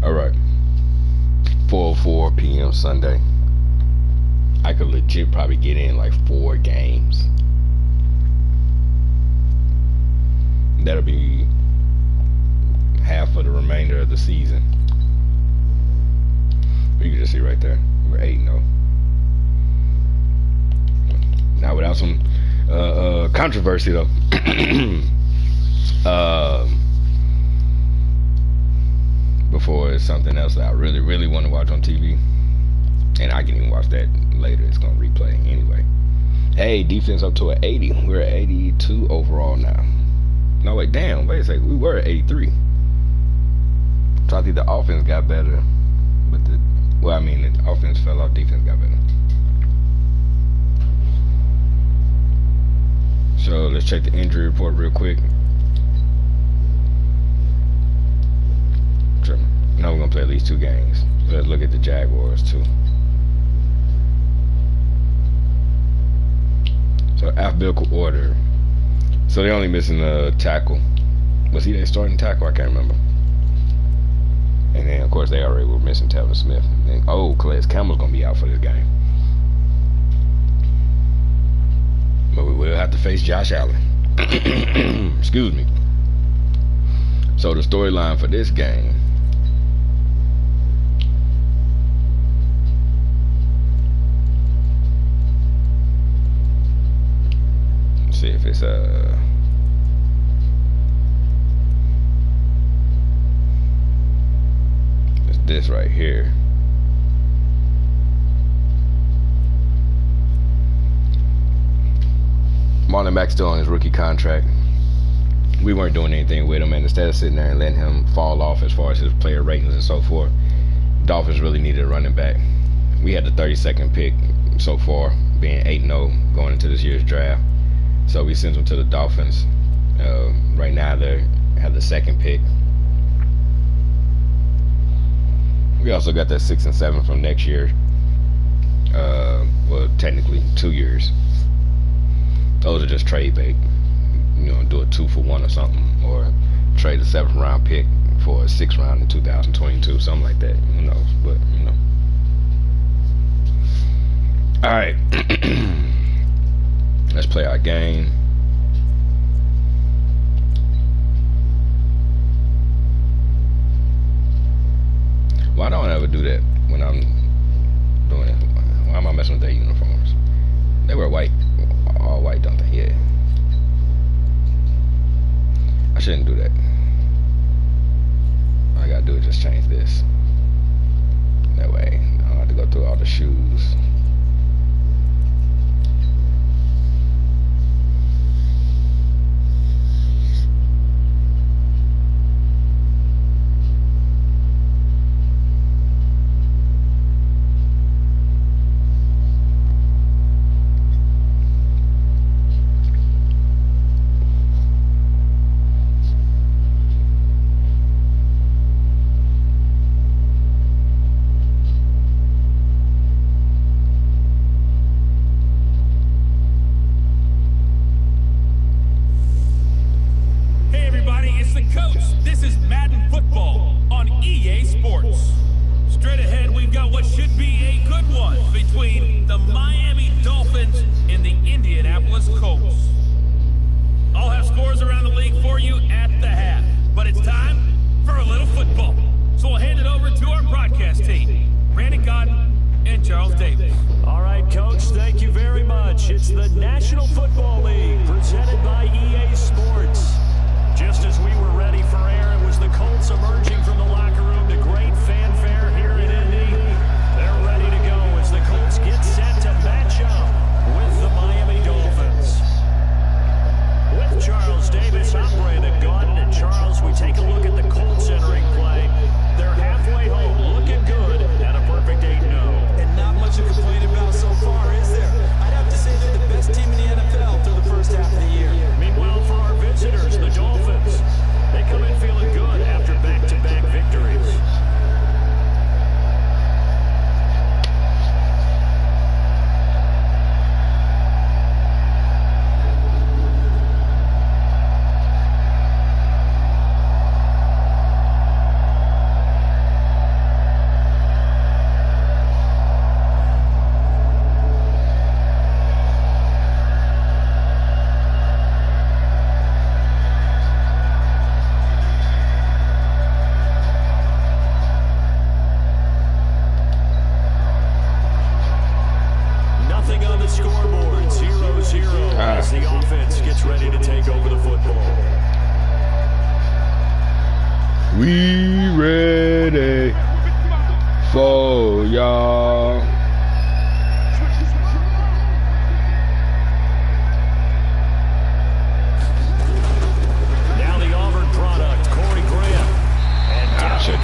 All right. 4:04 p.m. Sunday. I could legit probably get in like 4 games. That'll be half of the remainder of the season. You can just see right there. We're 8-0. Now without some controversy though. Before it's something else that I really, really want to watch on TV. And I can even watch that later. It's going to replay anyway. Hey, defense up to an 80. We're at 82 overall now. No, wait, damn. Wait a second. We were at 83. So I think the offense got better. But the offense fell off. Defense got better. So let's check the injury report real quick. Now we're going to play at least 2 games. Let's look at the Jaguars too. So alphabetical order. So they're only missing a tackle. Was he their starting tackle? I can't remember. And then of course they already were missing Tevin Smith. And Calais Campbell's gonna be out for this game. But we will have to face Josh Allen. Excuse me. So the storyline for this game. See if it's this right here. Marlon Mack's still on his rookie contract. We weren't doing anything with him, and instead of sitting there and letting him fall off as far as his player ratings and so forth, Dolphins really needed a running back. We had the 32nd pick so far, being 8-0 going into this year's draft. So we sent them to the Dolphins. Right now they have the 2nd pick. We also got that 6 and 7 from next year. Well, technically 2 years. Those are just trade bait. You know, do a 2-for-1 or something, or trade a 7th round pick for a 6th round in 2022, something like that. Who knows? But you know. All right. Let's play our game. Why don't I ever do that when I'm doing it? Why am I messing with their uniforms? They wear white, all white, don't they? Yeah. I shouldn't do that. All I gotta do is just change this. That way, I don't have to go through all the shoes. Team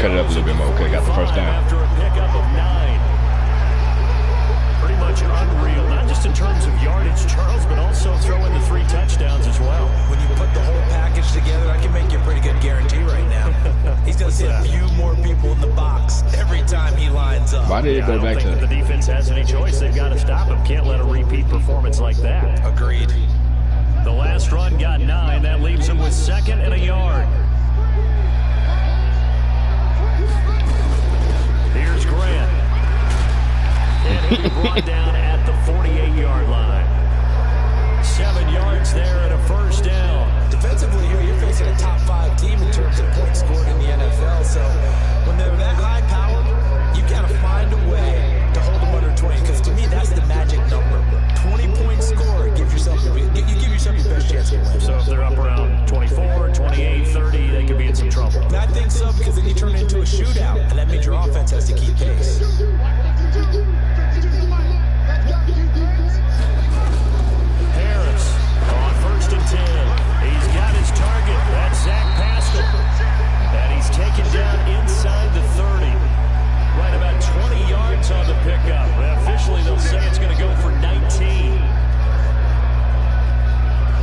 cut it up a little bit more. Okay, got the first down. After a pickup of 9. Pretty much unreal, not just in terms of yardage, Charles, but also throwing the 3 touchdowns as well. When you put the whole package together, I can make you a pretty good guarantee right now. He's going to see a few more people in the box every time he lines up. Why did it go back to the defense has any choice? They've got to stop him. Can't let a repeat performance like that. Agreed. The last run got 9. That leaves him with 2nd and a yard. Here's Grant. And he'll be brought down at the 48-yard line. 7 yards there and a first down. Defensively here, you're facing a top 5 team in terms of points scored in the NFL. So when they're that high powered, you got to find a way to hold them under 20. Because to me, that's the magic number. 20-point score. You give yourself your best chance to win. So if they're up around 24, 28, 30, they could be in some trouble. And I think so, because then you turn it into a shootout, and that means your offense has to keep pace. Harris on 1st and 10. He's got his target. That's Zach Pascal. And he's taken down inside the 30. Right about 20 yards on the pickup. Officially, they'll say it's going to go for 19.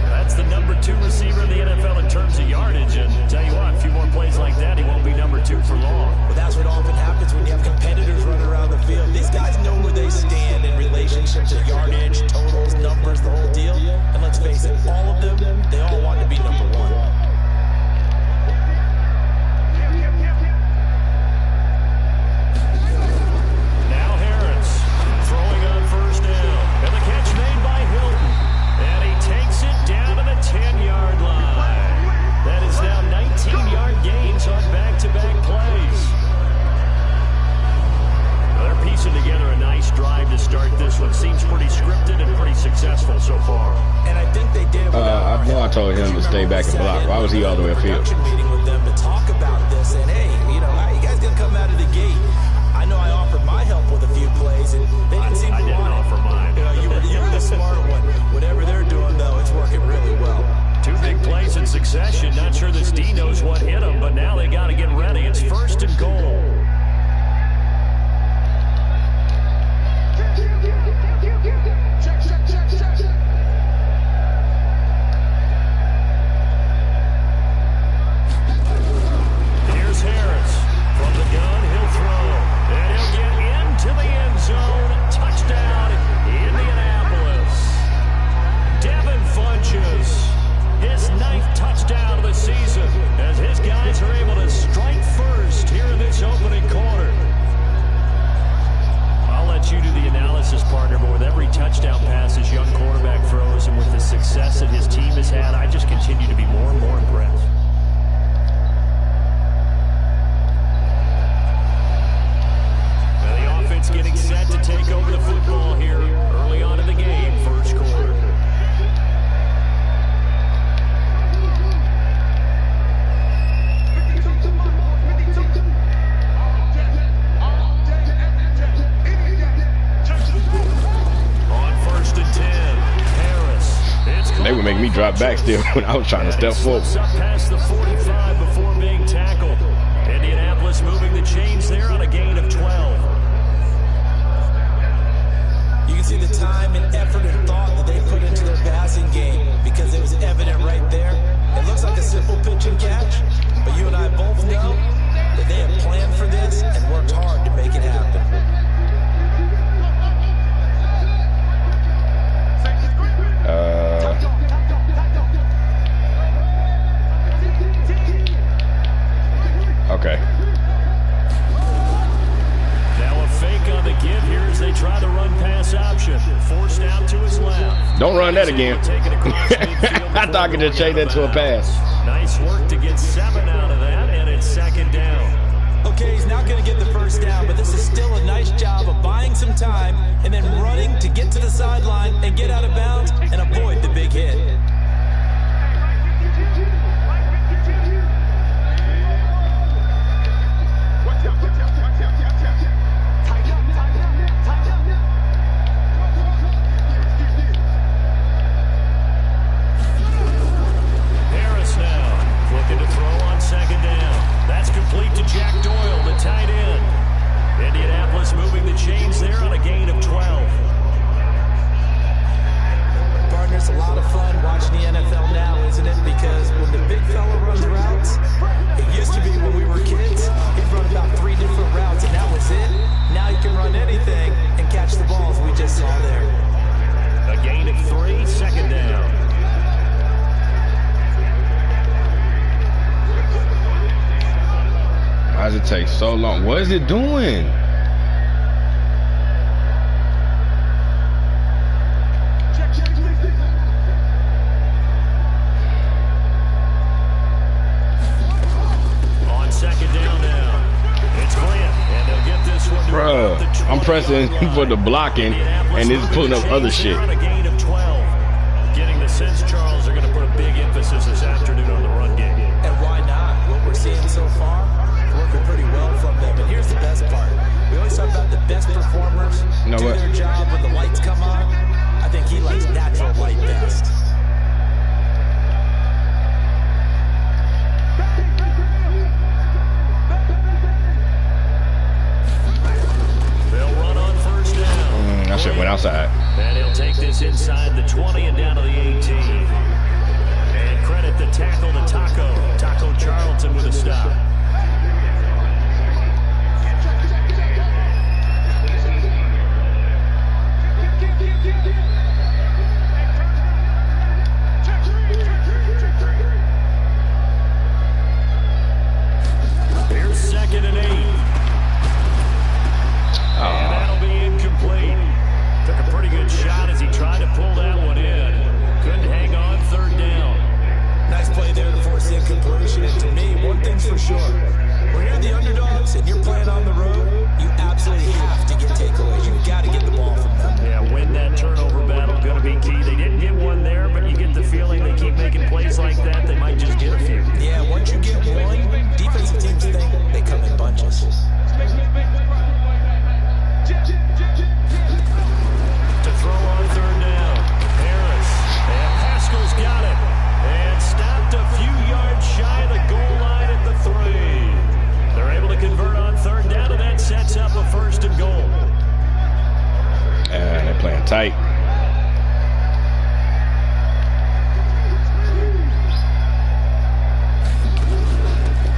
That's the number 2 receiver in the NFL in terms of yardage. And tell you what, a few more plays like that, he won't be number 2 for long. But that's what often happens when you have competitors running around the field. These guys know where they stand in relationship to yardage, totals, numbers, the whole deal. And let's face it, all of them, they all want to be number 1. Now Harris throwing on 1st down. And the catch made by Hilton. And he takes it down to the 10-yard line. That is now 19-yard gains on back-to-back plays. They're piecing together a nice drive to start this one. Seems pretty scripted and pretty successful so far. And I think they did it I know I told him to stay back and block. Why was he all the way upfield? Meeting with them to talk about this, and hey, you guys gonna come out of the gate. I know I offered my help with a few plays, and they didn't seem to want it. I didn't offer mine. You were the smart one. Whatever they're doing, though, it's working really well. 2 big plays in succession. Not sure this D knows what hit him, but now they got to get ready. It's 1st and goal. Here's Harris. From the gun, he'll throw. And he'll get into the end zone. Touchdown, Indianapolis. Devin Funches. His 9th touchdown of the season as his guys are able to strike first here in this opening quarter. I'll let you do the analysis, partner, but with every touchdown pass his young quarterback throws and with the success that his team has had, I just continue to be more and more impressed. Now the offense getting set to take over the football here early on in the game, 1st quarter. They would make me drop back still when I was trying to step forward. Up past the 45 before being tackled. Indianapolis moving the chains there on a gain of 12. You can see the time and effort and thought that they put into their passing game because it was evident right there. It looks like a simple pitch and catch, but you and I both know that they have planned for this and worked hard to make it happen. Okay. Now a fake on the give here as they try the run pass option. Forced out to his left. Don't run that again. I thought I could just change that to a pass. Nice work to get 7 out of that, and it's 2nd down. Okay, he's not going to get the first down, but this is still a nice job of buying some time and then running to get to the sideline and get out of bounds and avoid the big hit. Harris now looking to throw on 2nd down. That's complete to Jack Doyle. Why does it take so long? What is it doing? On second down now, it's Clint, and they'll get this one. Bruh, I'm pressing for the blocking, and it's pulling up other shit. A gain of 12. Getting the sense, Charles, they're going to put a big emphasis this afternoon on the run game. And why not? What we're seeing so far, working pretty well from them. And here's the best part. We always talk about the best performers do their job when the lights come on. I think he likes natural light best. They'll run on first down. I should have went outside. And he'll take this inside the 20 and down to the 18. And credit the tackle to Taco Charlton with a stop. Here's 2nd and 8. And that'll be incomplete. Took a pretty good shot as he tried to pull that one in. Couldn't hang on 3rd down. Nice play there to force the incompletion. And to me, one thing's for sure. When you're the underdogs and you're playing on the road, you absolutely have to get takeaways. You've got to get the ball from them. Yeah, win that turnover battle. Going to be key. They didn't get one there, but you get the feeling they keep making plays like that. They might just get a few. Yeah, once you get one, defensive teams think they come in bunches. To throw on 3rd down. Harris. And Pascal's got it. And stopped a few yards shy of the goal line at the 3. They're able to convert on 3rd down, and that sets up a 1st and goal. And they're playing tight.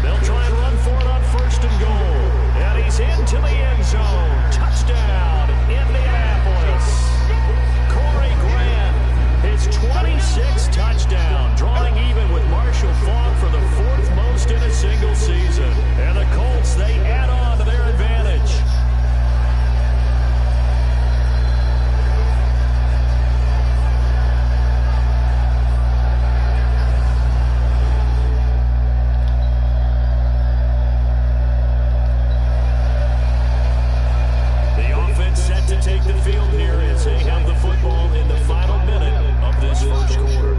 They'll try and run for it on 1st and goal. And he's into the end zone. Touchdown, Indianapolis. Corey Grant, his 26th touchdown, drawing even with Marshall Faulk for the 4th most in a single season. And the Colts, they add on to their advantage. Set to take the field here as they have the football in the final minute of this 1st quarter.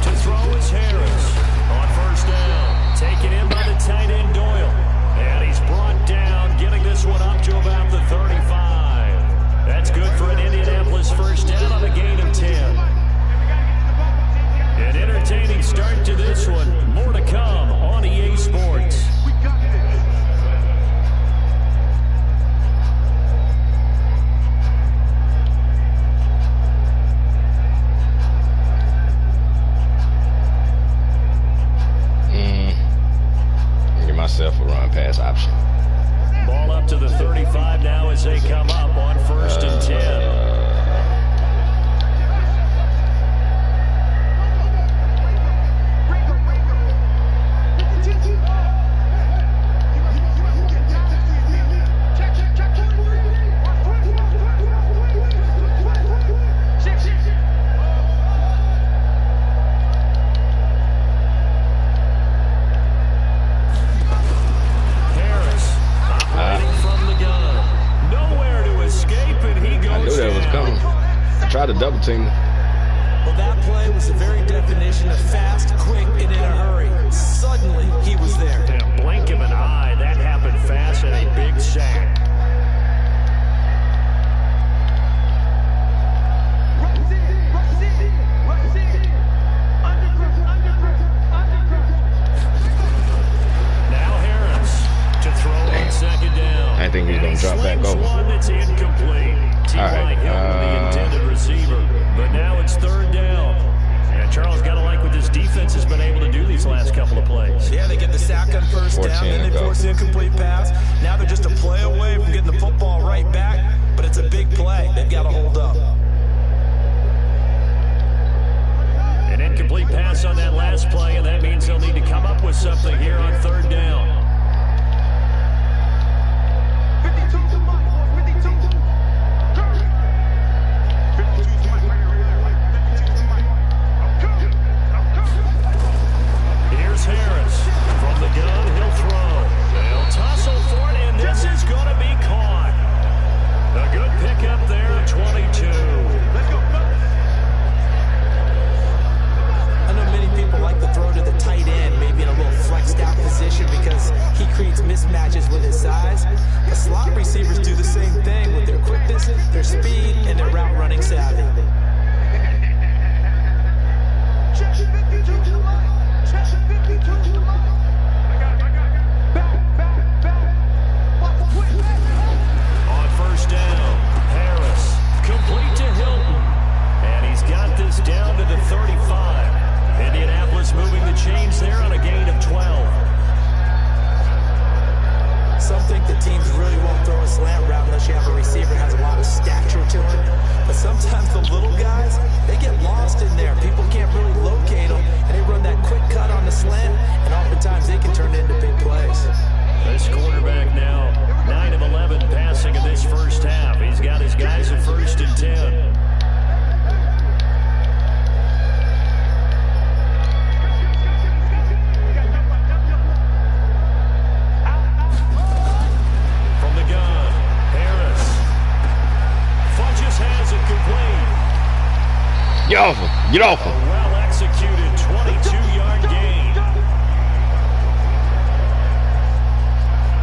To throw is Harris on 1st down. Taken in by the tight end Doyle. And he's brought down, getting this one up to about the 35. That's good for an Indianapolis 1st down on a gain of 10. An entertaining start to this one. More to come on EA Sports. Give myself a run pass option. Ball up to the 35 now as they come up on 1st and 10. Tried to double team him. Well, that play was the very definition of fast, quick, and in a hurry. Suddenly, he was there. In a blink of an eye, that happened fast and a big sack. Now Harris to throw on 2nd down. I think he's going to drop back over. One that's incomplete. All right. The intended receiver, but now it's 3rd down. And Charles got to like what this defense has been able to do these last couple of plays. Yeah, they get the sack on 1st down, then they force the incomplete pass. Now they're just a play away from getting the football with something here on third down. Here's Harris. From the gun, he'll throw. They'll tussle for it, and this is going to be caught. A good pickup there at 22. I know many people like to throw to the tight end, maybe in a little flexed out position because he creates mismatches with his size. The slot receivers do the same thing with their quickness, their speed, and their route running savvy. On first down, Harris complete to Hilton, and he's got this down to the 35. Indianapolis moving the chains there on a gain of 12. Some think the teams really won't throw a slant route unless you have a receiver that has a lot of stature to him. But sometimes the little guys, they get lost in there. People can't really locate them, and they run that quick cut on the slant, and oftentimes they can turn it into big plays. This quarterback now, 9 of 11 passing in this first half. He's got his guys at 1st and 10. Get off him. Get off him. A well-executed 22-yard gain.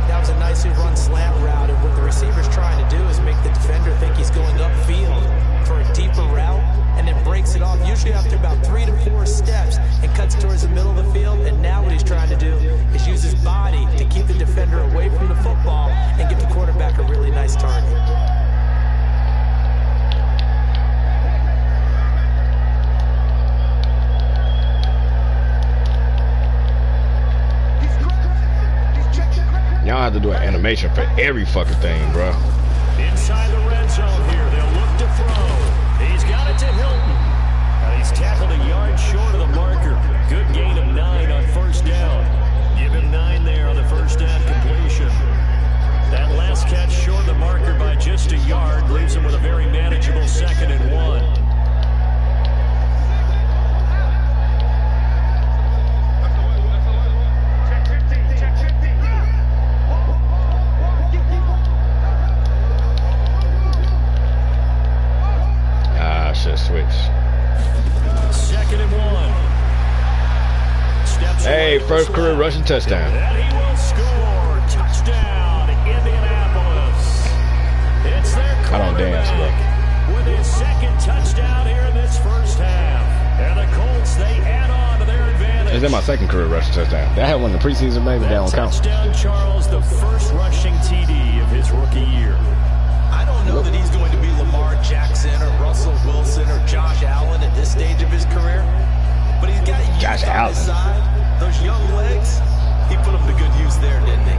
That was a nicely run slant route, and what the receiver's trying to do is make the defender think he's going upfield for a deeper route, and then breaks it off, usually after about 3 to 4 steps, and cuts towards the middle of the field. And now what he's trying to do is use his body to keep the defender away from the football and get the quarterback a really nice target. Y'all have to do an animation for every fucking thing, bro. Inside the red zone here, they'll look to throw. He's got it to Hilton. He's tackled a yard short of the marker. Good gain of 9 on first down. Give him 9 there on the first down completion. That last catch short of the marker by just a yard leaves him with a very manageable 2nd and 1. Switch. 2nd and 1. Steps hey, first career rushing touchdown. And he will score. Touchdown, Indianapolis. It's their quarterback with his 2nd touchdown here in this first half. And the Colts, they add on to their advantage. Is that my 2nd career rushing touchdown? That had one in the preseason, maybe. That don't count. Touchdown, Charles, the first rushing TD of his rookie year. I don't know that he's going to be Lamar Jackson or Russell Wilson or Josh Allen at this stage of his career, but he's got youth on his side. Those young legs, he put them to good use there, didn't he?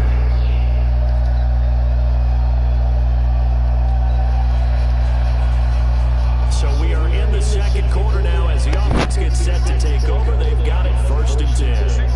So we are in the 2nd quarter now as the offense gets set to take over. They've got it 1st and 10.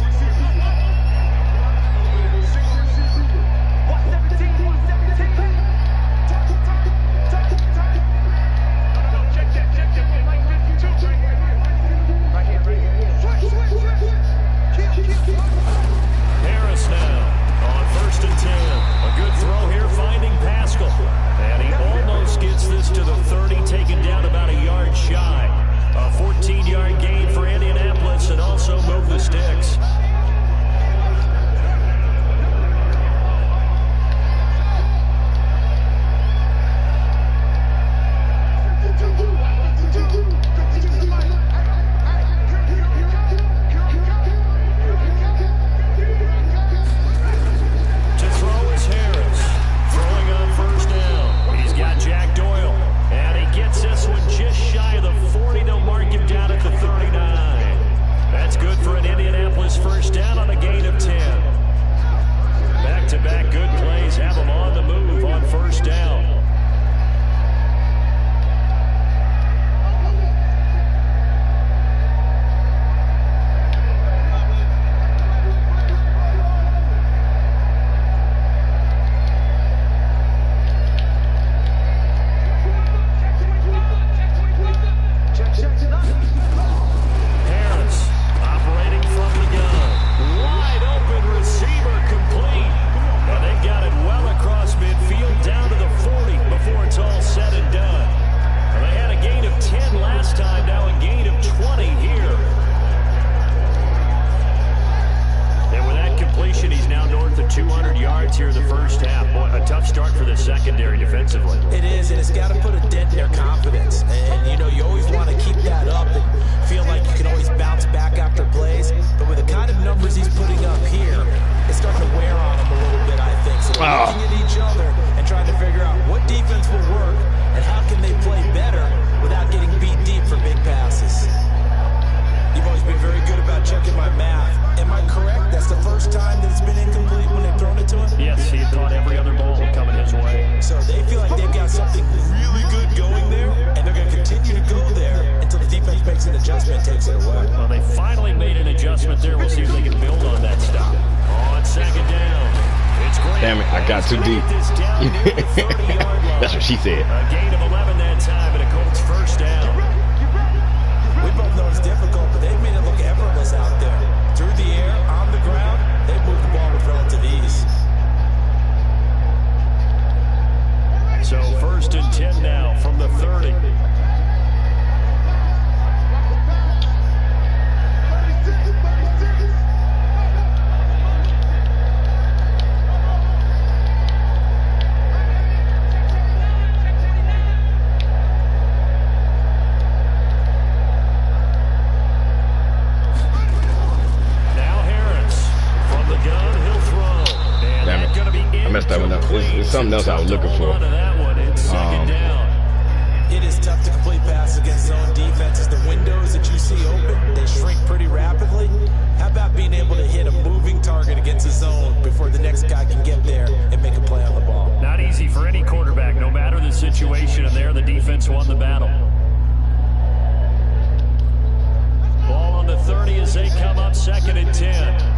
200 yards here in the first half. Boy, a tough start for the secondary defensively. It is, and it's got to put a dent in their confidence. And, you know, you always want to keep that up and feel like you can always bounce back after plays. But with the kind of numbers he's putting up here, it's starting to wear on them a little bit, I think. So they're looking at each other and trying to figure out what defense will work and how can they play better without getting beat deep for big passes. You've always been very good about checking my math. Am I correct? That's the first time that it's been incomplete when they've thrown it to him? Yes, he had caught every other ball coming his way. So they feel like they've got something really good going there, and they're going to continue to go there until the defense makes an adjustment and takes it away. Well, they finally made an adjustment there. We'll see if they can build on that stop. On second down. It's great. Damn it, I got too deep. That's what she said. A gain of 11 that time, and a Colts first down. We both know it's difficult, but they've made it look effortless out there. Through the air, on the ground, they've moved the ball with relative ease. So first and 10 now from the 30. I messed that one up. It's something else I was looking for. It is tough to complete passes against zone defenses. The windows that you see open, they shrink pretty rapidly. How about being able to hit a moving target against a zone before the next guy can get there and make a play on the ball? Not easy for any quarterback, no matter the situation, and there the defense won the battle. Ball on the 30 as they come up second and 10.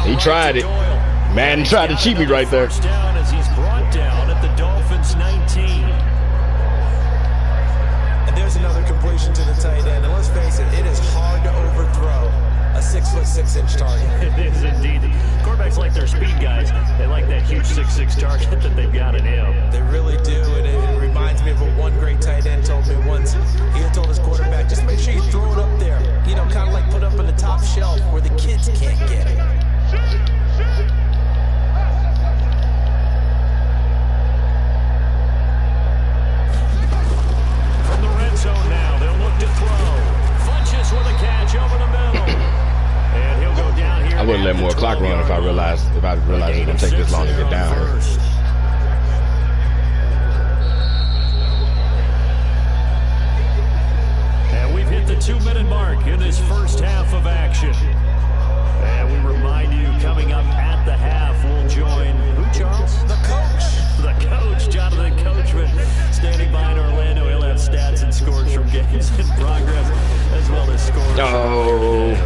He tried it. Madden tried to cheat me right there. First down as he's brought down at the Dolphins 19. And there's another completion to the tight end. And let's face it, it is hard to overthrow a 6'6" target. It is indeed. Quarterbacks like their speed guys. They like that huge 6'6" target that they've got in him. They really do. And it reminds me of what one great tight end told me once. He had told his quarterback, just make sure you throw it up there. You know, kind of like put up on the top shelf where the kids can't get it. From the red zone now, they'll look to throw. Funches with a catch over the middle. And he'll go down here. I wouldn't let more clock run if I realized it was going to take this long to get down here. And we've hit the 2-minute mark in this first half of action. And we remind you, coming up at the half, we'll join who, Charles? The coach. The coach, Jonathan Coachman, standing by in Orlando. He'll have stats and scores from games in progress, as well as scores. No.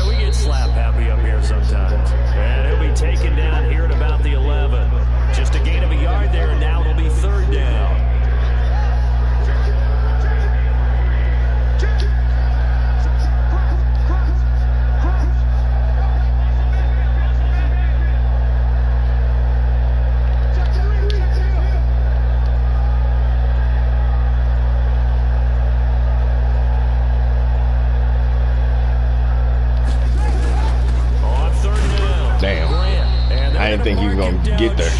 We get slap happy up here sometimes. And he'll be taken down here at about the 11. Just a gain of a yard there, and now it'll be third down. I didn't think he was going to get there.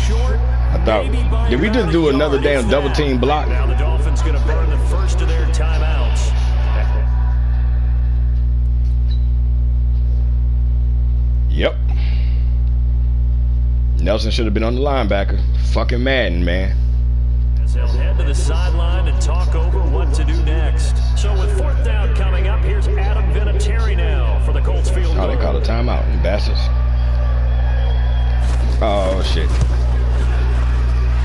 I thought, did we just do another damn double team block? Now the Dolphins going to burn the first of their timeouts. Yep. Nelson should have been on the linebacker. Fucking Madden, man. As they'll head to the sideline and talk over what to do next. So with fourth down coming up, here's Adam Vinatieri now for the Colts field goal. Oh, they called a timeout, you bastards. Oh, shit.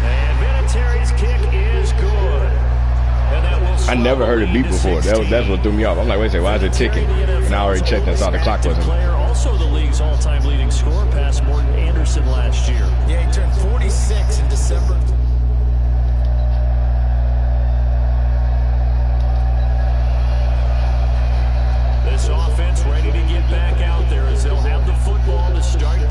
And Vinatieri's kick is good. And that will I never heard it beep before. That's what threw me off. I'm like, wait a second, why is it ticking? And I already checked and saw the clock wasn't. Player, also the league's all-time leading scorer, past Morton Anderson last year. Yeah, he turned 46 in December. This offense ready to get back out there as they'll have the football to start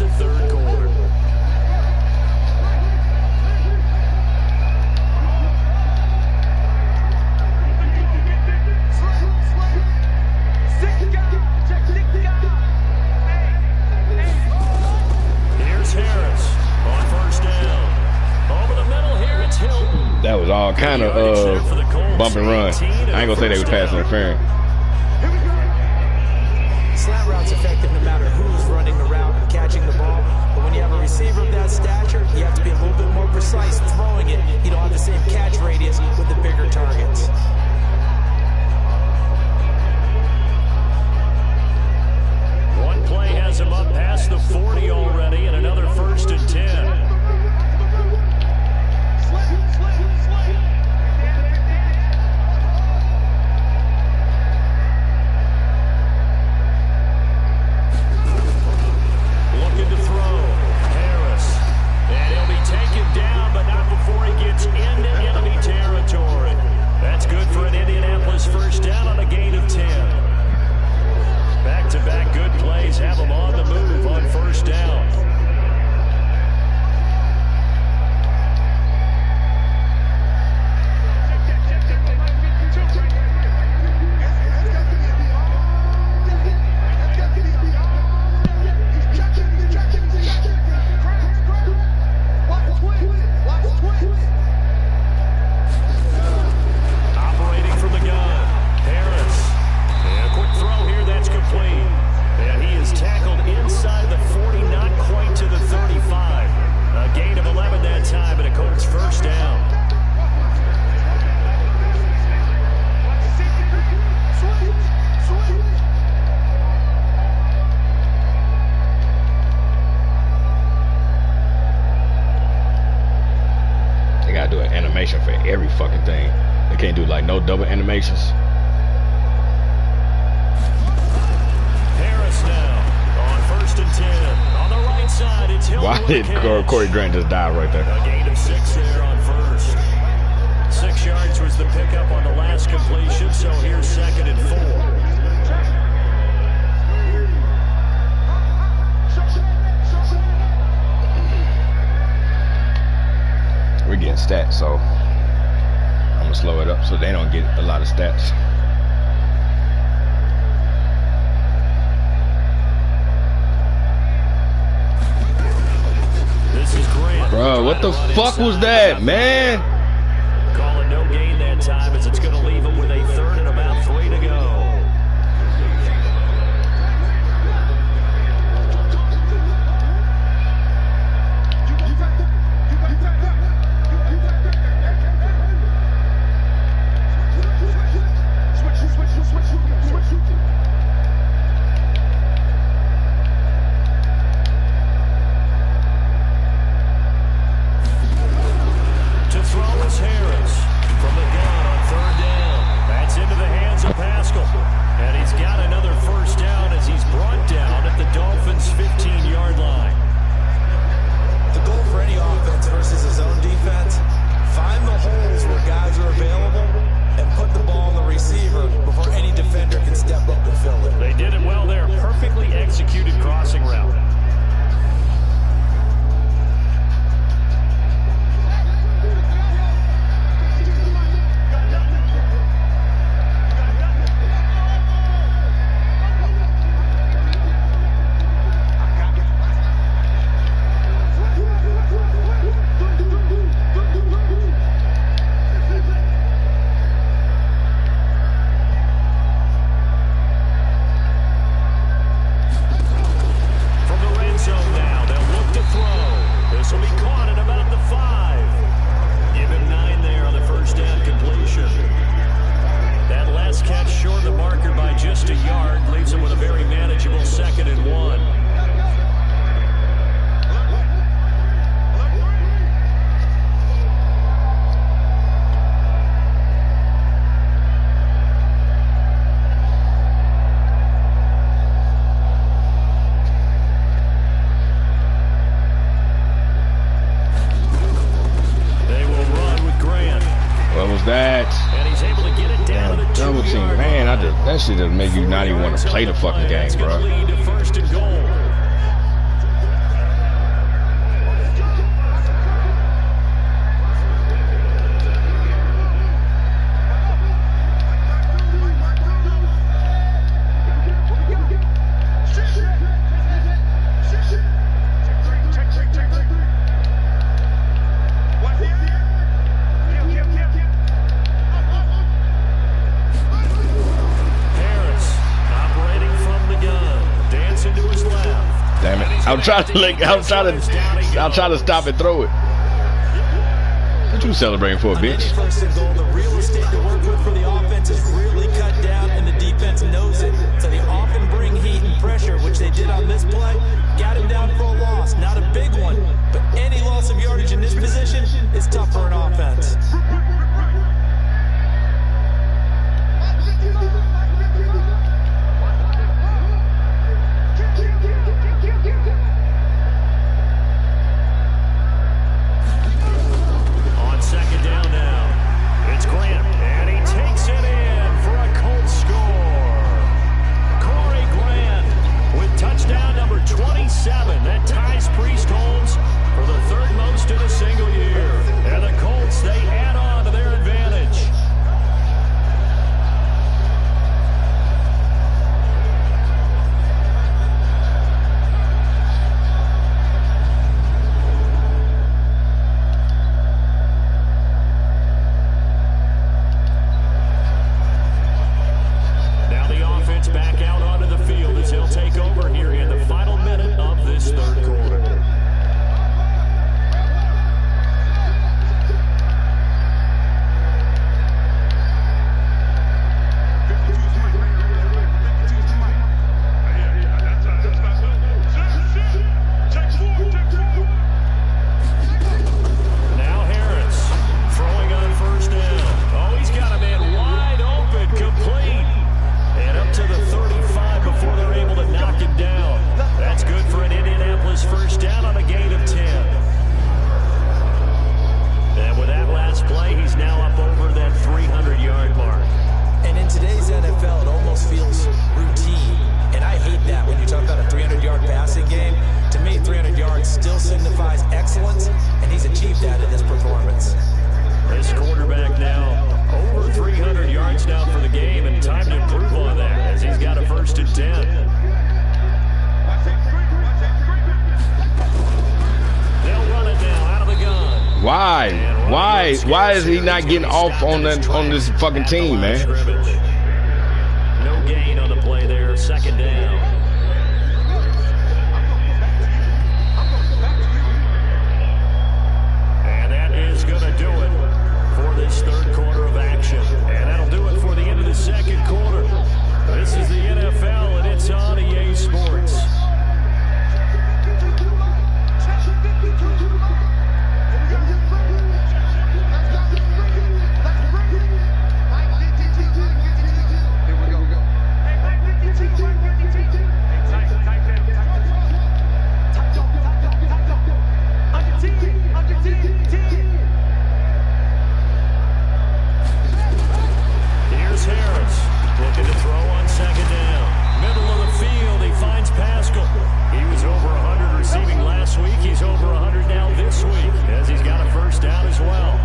was all kind of bump and run. I ain't gonna say they was pass interference. Slant route's effective no matter who's running the route and catching the ball. But when you have a receiver of that stature, you have to be a little bit more precise throwing it. You don't have the same catch radius with the bigger targets. One play has him up past the 40 already, and another 1st and 10. Looking to throw. Harris. And he'll be taken down, but not before he gets into enemy territory. That's good for an Indianapolis 1st down on a gain of 10. Back-to-back good plays have them on the move on 1st down. Operating from the gun, Harris. And a quick throw here, that's complete. And he is tackled inside the 40, not quite to the 35. A gain of 11 that time, and a Colts 1st down. They gotta do an animation for every fucking thing. They can't do like no double animations. Harris now on 1st and 10. On the right side, it's Hill. Why did Corey Grant just die right there? A gain of 6 there on 1st. 6 yards was the pickup on the last completion, so here's 2nd and 4. We're getting stats, so I'm gonna slow it up so they don't get a lot of stats. This is Grant. Bro, what the fuck was that, man? Calling no gain that time as it's going to leave him with a 3rd and about 3 to go. To throw is Harris from the gun on 3rd down. That's into the hands of Pascal. And he's got another 1st down as he's brought down at the Dolphins' 15-yard line. The goal for any offense versus his own defense, find the holes where guys are available and put the ball on the receiver before any defender can step up and fill it. They did it well there. Perfectly executed crossing route. From the red zone now, they'll look to throw. This will be caught at about the 5. Give him 9 there on the 1st down completion. That last catch short of the marker by just a yard leaves him with a very manageable 2nd and 1. They will run with Grant. What was that? And he's able to get it down to the Double team, 2-yard man. line. That shit just make you not even want to play the fucking game, That's bro. gonna lead to 1st and goal. I'm trying to stop and throw it. What you celebrating for, bitch? First and goal, the real estate to work with for the offense is really cut down, and the defense knows it. So they often bring heat and pressure, which they did on this play. Got him down for a loss. Not a big one, but any loss of yardage in this position is tough for an offense. Second down now. It's Grant, and he takes it in for a Colts score. Corey Grant with touchdown number 27. That ties Priest Holmes for the third most in a single year. And the Colts, they add on to their advantage. Back out onto the field as he'll take over here in the final minute of this third quarter. Now Harris throwing on first down. Oh, he's got a man wide open, complete. And up to the 35 before they're able to knock him down. That's good for an Indianapolis first down on a gain of 10. And with that last play, he's now up over that 300-yard mark. And in today's NFL, it almost feels routine. And I hate that when you talk about a 300-yard passing game. To me, 300 yards still signifies excellence, and he's achieved that in this performance. This quarterback now over 300 yards now for the game, and time to improve on that as he's got a first and 10. They'll run it now out of the gun. Why is he not getting off on this fucking team, man? No gain on the play there, second down. And that is going to do it for this third quarter of action. And that'll do it for the end of the second quarter. This is the NFL, and it's on EA Sports. Looking to throw on second down. Middle of the field, he finds Pascal. He was over 100 receiving last week. He's over 100 now this week as he's got a first down as well.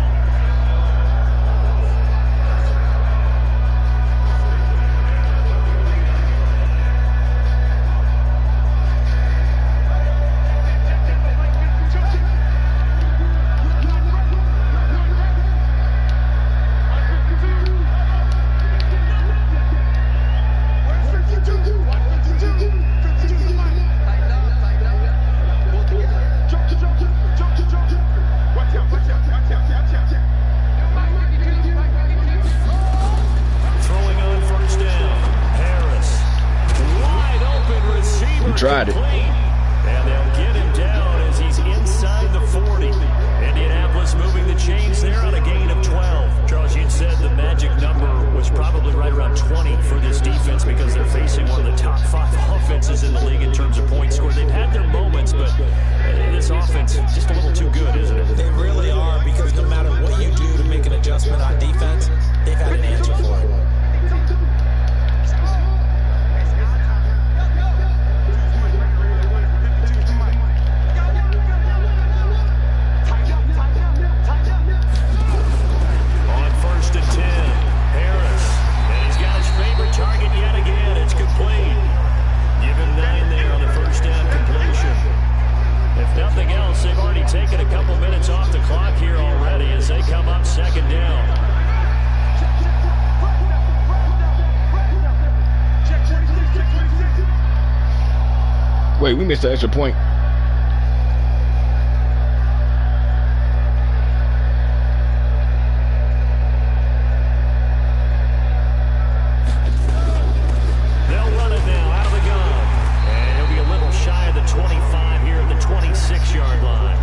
Tried it. And they'll get him down as he's inside the 40. Indianapolis moving the chains there on a gain of 12. Charles, you said the magic number was probably right around 20 for this defense because they're facing one of the top 5 offenses in the league in terms of points scored. They've had their moments, but this offense just a little too good, isn't it? They really are, because no matter what you do to make an adjustment on defense, they've had an answer for it. They've already taken a couple minutes off the clock. Wait, we missed the extra point. They'll run it now out of the gun. And he'll be a little shy of the 25 here at the 26-yard line.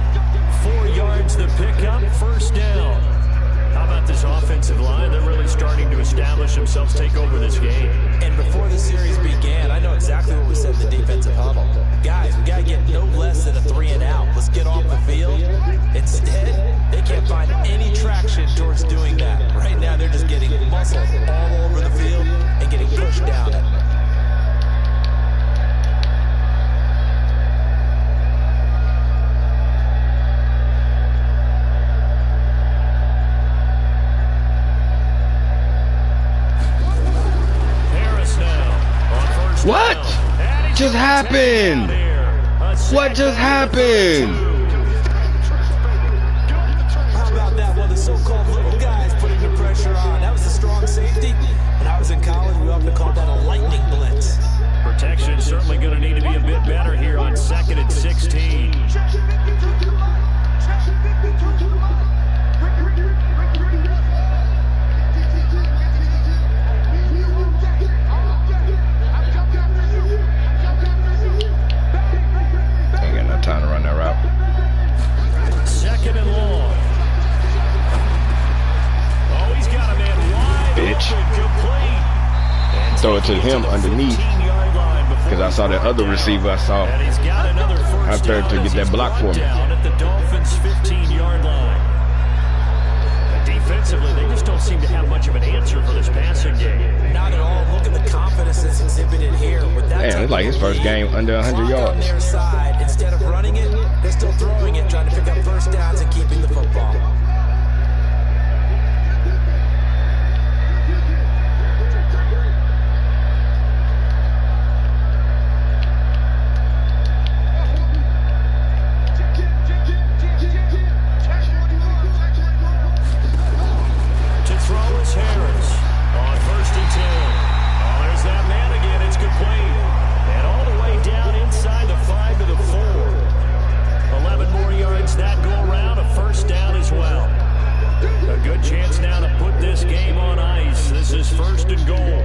4 yards the pickup, first down. How about this offensive line? They're really starting to establish themselves, take over this game. And before the series began, I know exactly what we said in the defensive huddle. Guys, we got to get no less than a 3 and out. Let's get off the field. Instead, they can't find any traction towards doing that. Right now, they're just getting muscled all over the field and getting pushed down. What just happened? What just happened? How about that? One of the so-called little guys putting the pressure on. That was a strong safety. When I was in college, we often called that a lightning blitz. Protection certainly going to need to be a bit better here on 2nd and 16. Time to run that route. 2nd and long. Oh, he's got a man wide Bitch. open, complete. And Throw it to him underneath. Because I saw that other receiver I saw. And he's got another first out there down to get as that he's block for brought me. down at the Dolphins' 15-yard line. And defensively, they just don't seem to have much of an answer for this passing game. Not at all. Look at the confidence that's exhibited here. With that Man, it's like his first game under 100 yards. On their side, instead of running it, they're still throwing it, trying to pick up first downs and keeping the football. To throw is Harris on 1st and 10. Oh, there's that man again. It's complete. And all the way down inside the 5 to the 4. 11 more yards that go around. A first down as well. A good chance now to put this game on ice. This is 1st and goal.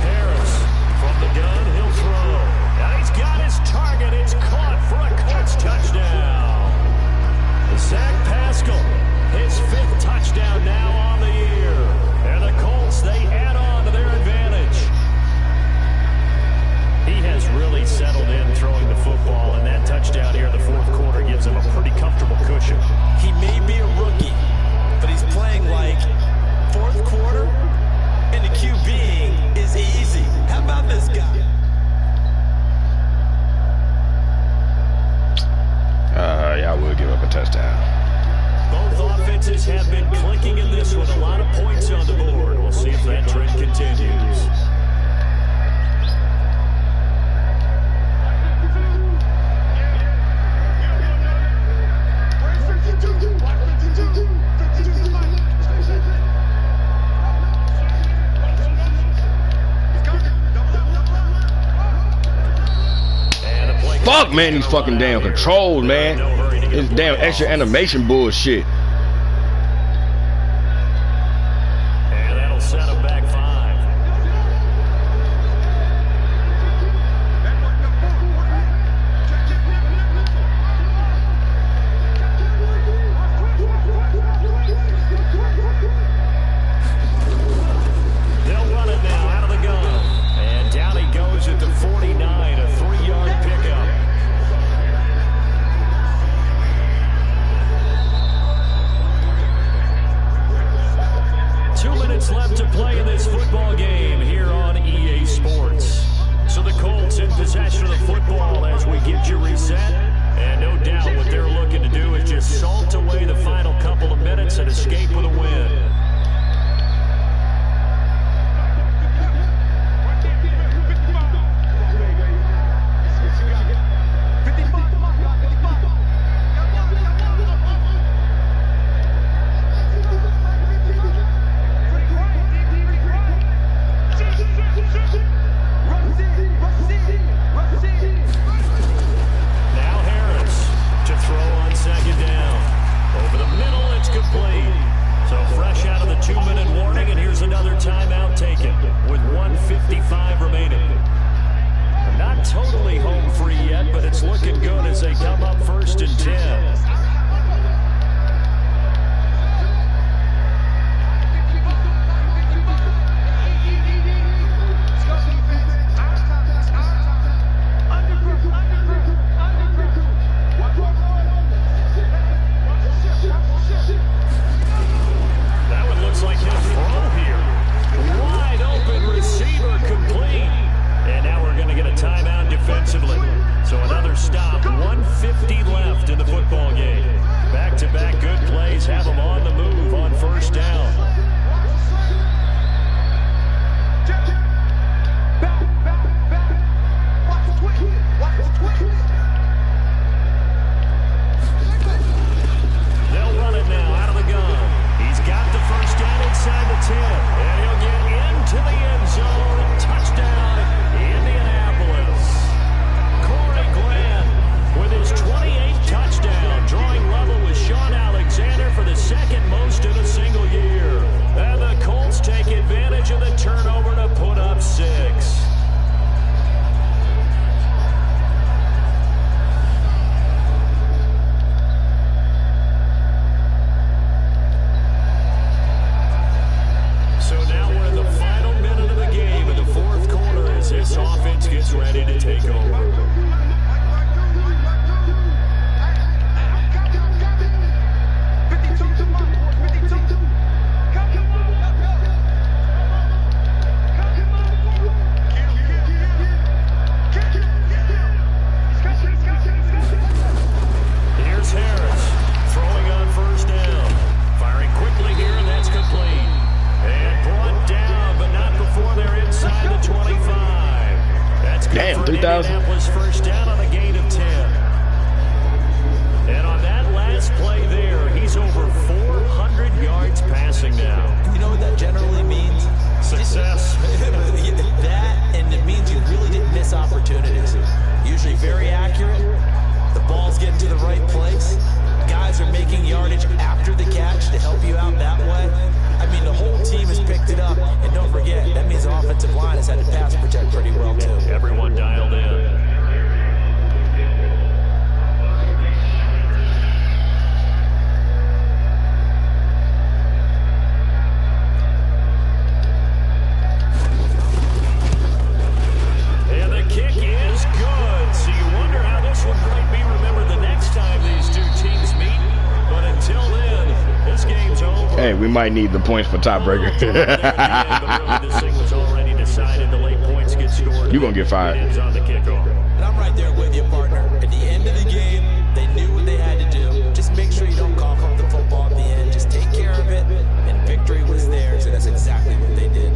Harris from the gun, he'll throw. And he's got his target. It's caught for a Colts touchdown. Zach Pascal, his 5th touchdown now on the year. And the Colts, they add on to their advantage. He has really settled in throwing the football, and that touchdown here in the 4th quarter gives him a pretty comfortable cushion. He may be a rookie, but he's playing like 4th quarter, and the QBing is easy. How about this guy? Yeah, I would give up a touchdown. Both offenses have been clicking in this one. A lot of points on the board. We'll see if that trend continues. Fuck, man, these fucking damn controls, man. This damn extra animation bullshit. And that'll set him back 5. They'll run it now out of the gun. And down he goes at the 49, a 3-yard pickup. Left to play in this football game here on EA Sports. So the Colts in possession of the football as we get you reset. And no doubt what they're looking to do is just salt away the final couple of minutes and escape with a win. first and 10. That one looks like he'll throw here. Wide open receiver complete. And now we're going to get a timeout defensively. So another stop, 1:50 left in the football game. Back-to-back good plays have them on the move on first down. They'll run it now out of the gun. He's got the first down inside the 10. And he'll get into the end zone. Touchdown, Indianapolis. Corey Glenn with his 28th touchdown, drawing level with Sean Alexander for the second most in a single year. And the Colts take advantage of the turnover to put up 6. So now we're in the final minute of the game in the fourth quarter as this offense gets ready to take over. Here's Harris throwing on first down. Firing quickly here, and that's complete. And brought down, but not before they're inside the 25. That's good. Damn, for 3,000. Indianapolis first down on a gain of 10. And on that last play there, he's over 400 yards passing now. You know what that generally means? Success. That, and it means you really didn't miss opportunities. Usually very accurate. The ball's getting to the right place. Guys are making yardage after the catch to help you out that way. I mean, the whole team has picked it up. And don't forget, that means the offensive line has had to pass protect pretty well, too. Everyone dialed in. And the kick is good. So you wonder how this one might be remembered the next time these two teams meet. But until then, this game's over. Hey, we might need the points for tiebreaker. You gonna get fired. And I'm right there with you, partner. At the end of the game, they knew what they had to do. Just make sure you don't cough up the football at the end. Just take care of it, and victory was theirs, and that's exactly what they did.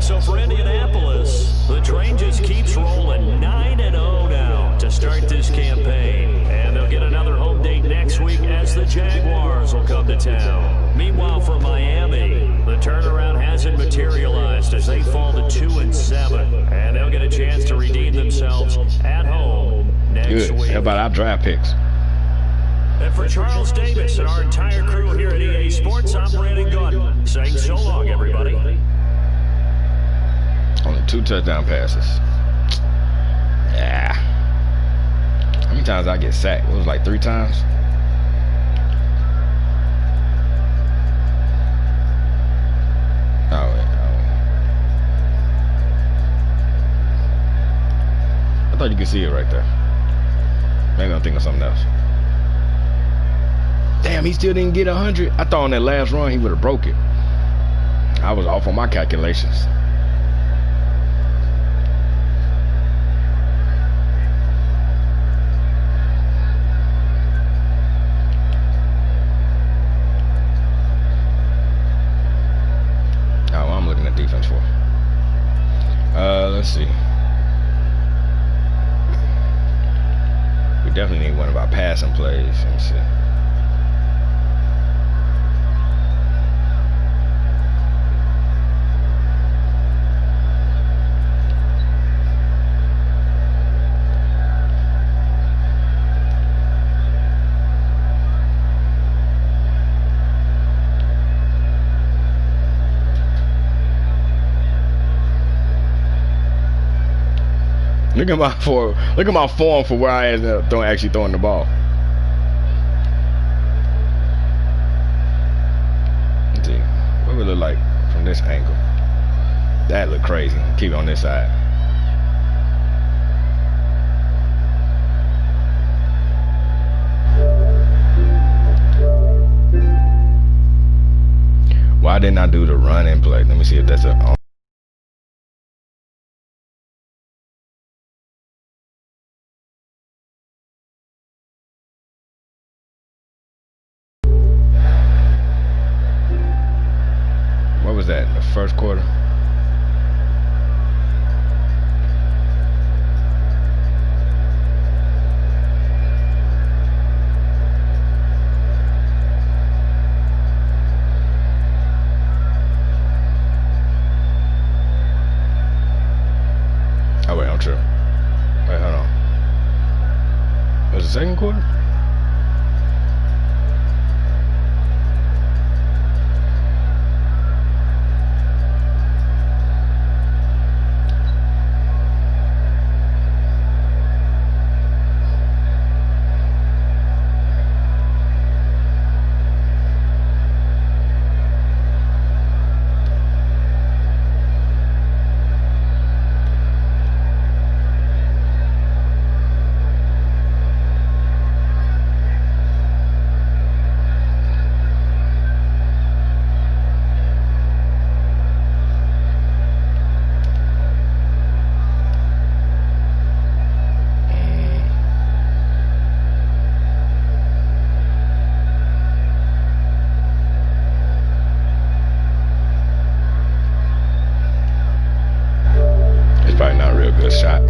So for Indianapolis, the train just keeps rolling 9-0 now to start this campaign. And they'll get another home date next week as the Jaguars will come to town. Meanwhile, for Miami, the turnaround hasn't materialized as they fall to 2-7. And they'll get a chance to redeem themselves at home next week. How about our draft picks? And for Charles Davis and our entire crew here at EA Sports, I'm Brandon Gordon saying so long, everybody. Only 2 touchdown passes. Yeah. How many times I get sacked? It was like 3 times. Oh, wait. I thought you could see it right there. Maybe I'm thinking of something else. Damn, he still didn't get 100. I thought on that last run he would have broke it. I was off on my calculations. Defense for. Let's see. We definitely need one of our passing plays. Let me see. Look at my form for where I ended up actually throwing the ball. Let's see. What would it look like from this angle? That look crazy. Keep it on this side. Why didn't I do the run and play? Let me see if that's a. What was that? The first quarter? Oh wait, I'm true. Wait, hold on. Was it the second quarter? It's probably not a real good shot.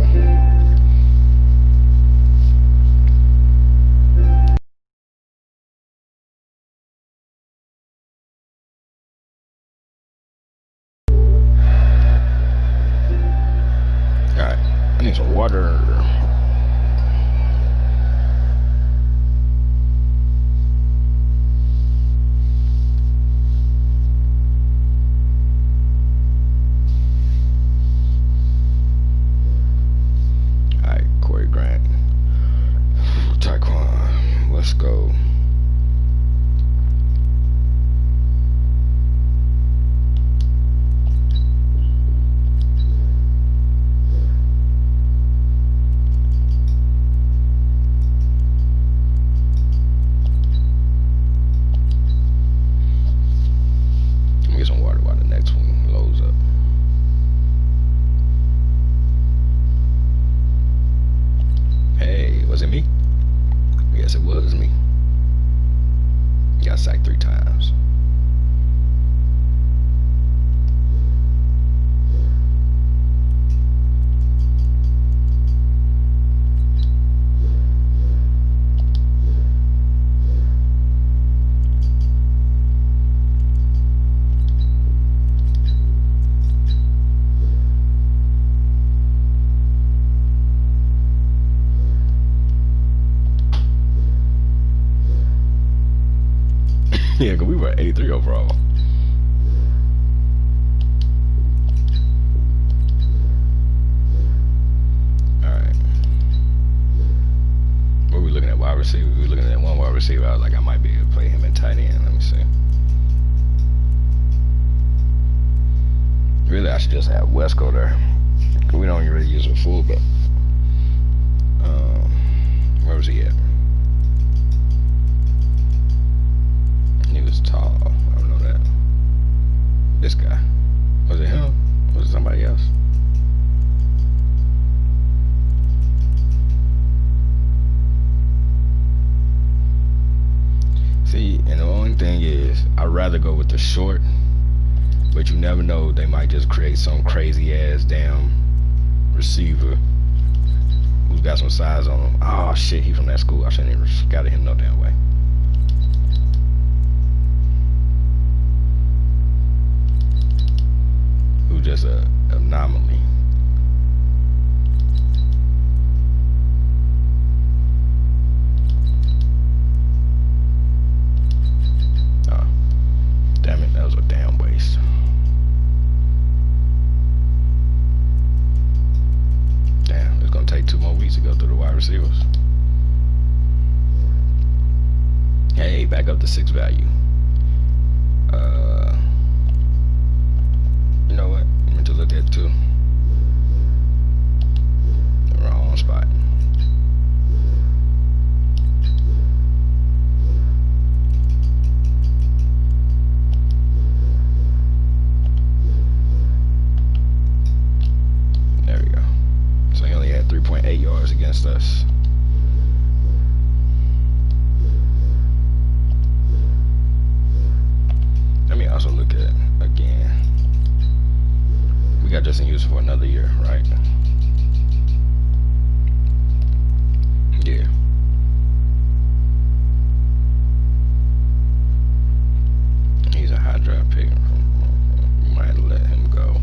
Alright, I need some water. Alright, Corey Grant. Taekwon. Let's go. Let me get some water while the next one loads up. Hey, was it me? Yes, it was me. Got sacked 3 times. Yeah, because we were 83 overall. Alright. What were we looking at? Wide receiver? We were looking at one wide receiver. I was like, I might be able to play him at tight end. Let me see. Really, I should just have Wesco there. Because we don't really use a fullback. Where was he at? He was tall. I don't know that. This guy. Was it him? Was it somebody else? See, and the only thing is, I'd rather go with the short, but you never know, they might just create some crazy ass damn receiver who's got some size on him. Oh shit, he from that school. I shouldn't even scouted him no damn way. Who's just a anomaly. Oh, damn it, that was a damn waste. Damn, it's gonna 3.8 back up to 6 value. You know what? I meant to look at 2. Wrong spot. There we go. So he only had 3.8 yards against us. Let me also look at again. We got Justin Houston for another year, right? Yeah. He's a high draft pick. We might let him go.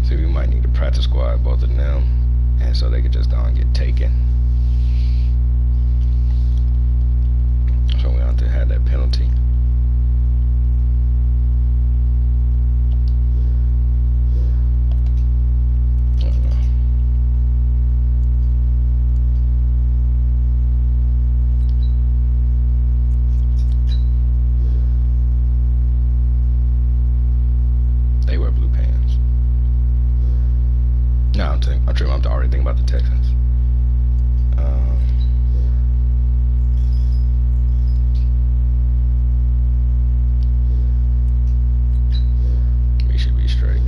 So we might need a practice squad, both of them, and so they could just go and get taken. So we don't have to have that penalty. They wear blue pants. No, I'm already thinking about the Texans. We should be straight.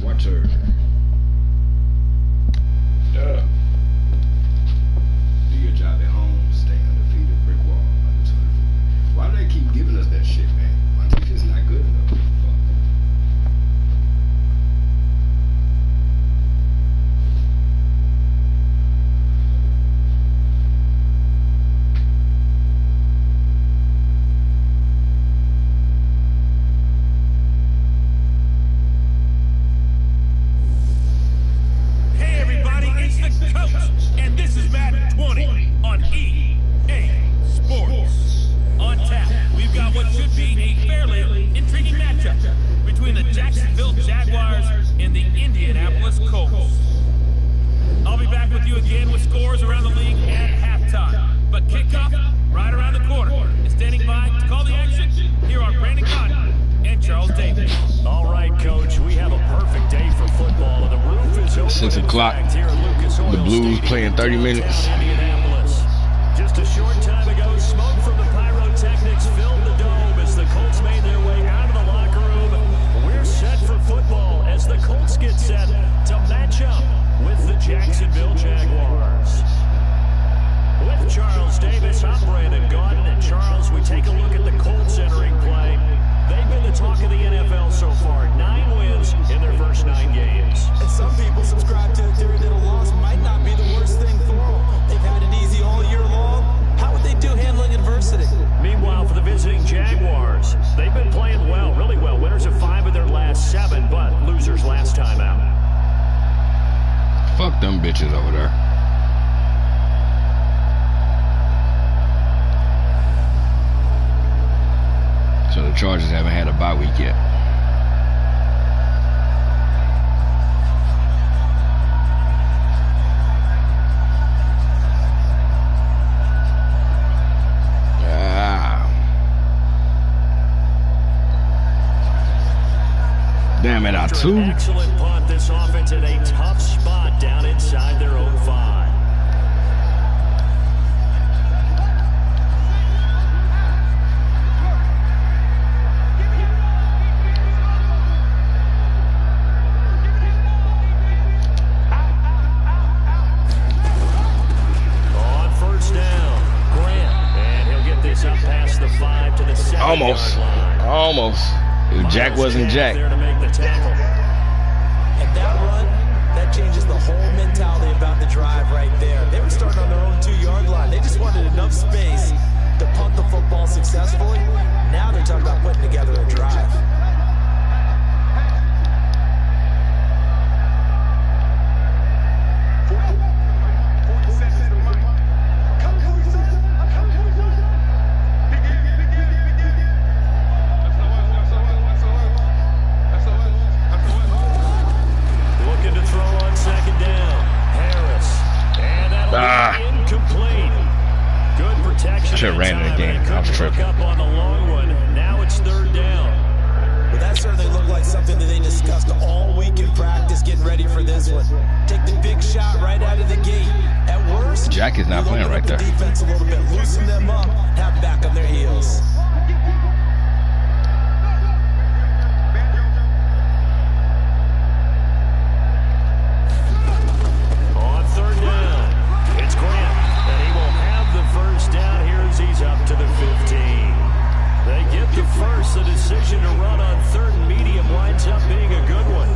Water. Do your job at home. Stay undefeated. Brick wall. Under 200. Why do they keep giving us that shit, man? My defense not good enough. Fuck. Hey everybody, it's the coach, and this is Madden 20 on EA Sports. On tap, we've got what should be a fairly intriguing matchup between the Jacksonville Jaguars and the Indianapolis Colts. I'll be back with you again with scores around the league at halftime. But kickoff right around the corner. And standing by to call the action, here are Brandon Cotton and Charles Davis. All right, Coach, we have a perfect day for football, and the roof is open. 6 o'clock. The Blues playing 30 minutes. Indianapolis. Just a short time ago, smoke from the pyrotechnics filled the dome as the Colts made their way out of the locker room. We're set for football as the Colts get set to match up with the Jacksonville Jaguars. With Charles Davis, I'm Brandon Gordon, and Charles, we take a look at the Colts entering play. They've been the talk of the NFL so far. 9 wins in their first 9 games. And some people subscribe to the theory that a loss might not be the worst thing for them. They've had it easy all year long. How would they do handling adversity? Meanwhile, for the visiting Jaguars, they've been playing well, really well. Winners of 5 of their last 7, but losers last time out. Fuck them bitches over there. So the Chargers haven't had a bye week yet. Damn it, After two. an excellent punt, this offense at a tough spot down inside their own 5. On first down, Grant, and he'll get this up past the 5 to the 7 Almost. yard line. Almost. If Jack wasn't Jack. There to make the tackle. And that run, that changes the whole mentality about the drive right there. They were starting on their own 2-yard line. They just wanted enough space to punt should have ran it again. I was tripping. Up on the long one. Now it's third down. Well, that certainly looked like something that they discussed all week in practice, getting ready for this one. Take the big shot right out of the gate. At worst, Jack is not playing right there. The defense a little bit, loosen them up, have them back on their heels. On third down, it's Grant, and he will have the first down here as he's up to the 15. They get the first. The decision to run on third and medium winds up being a good one.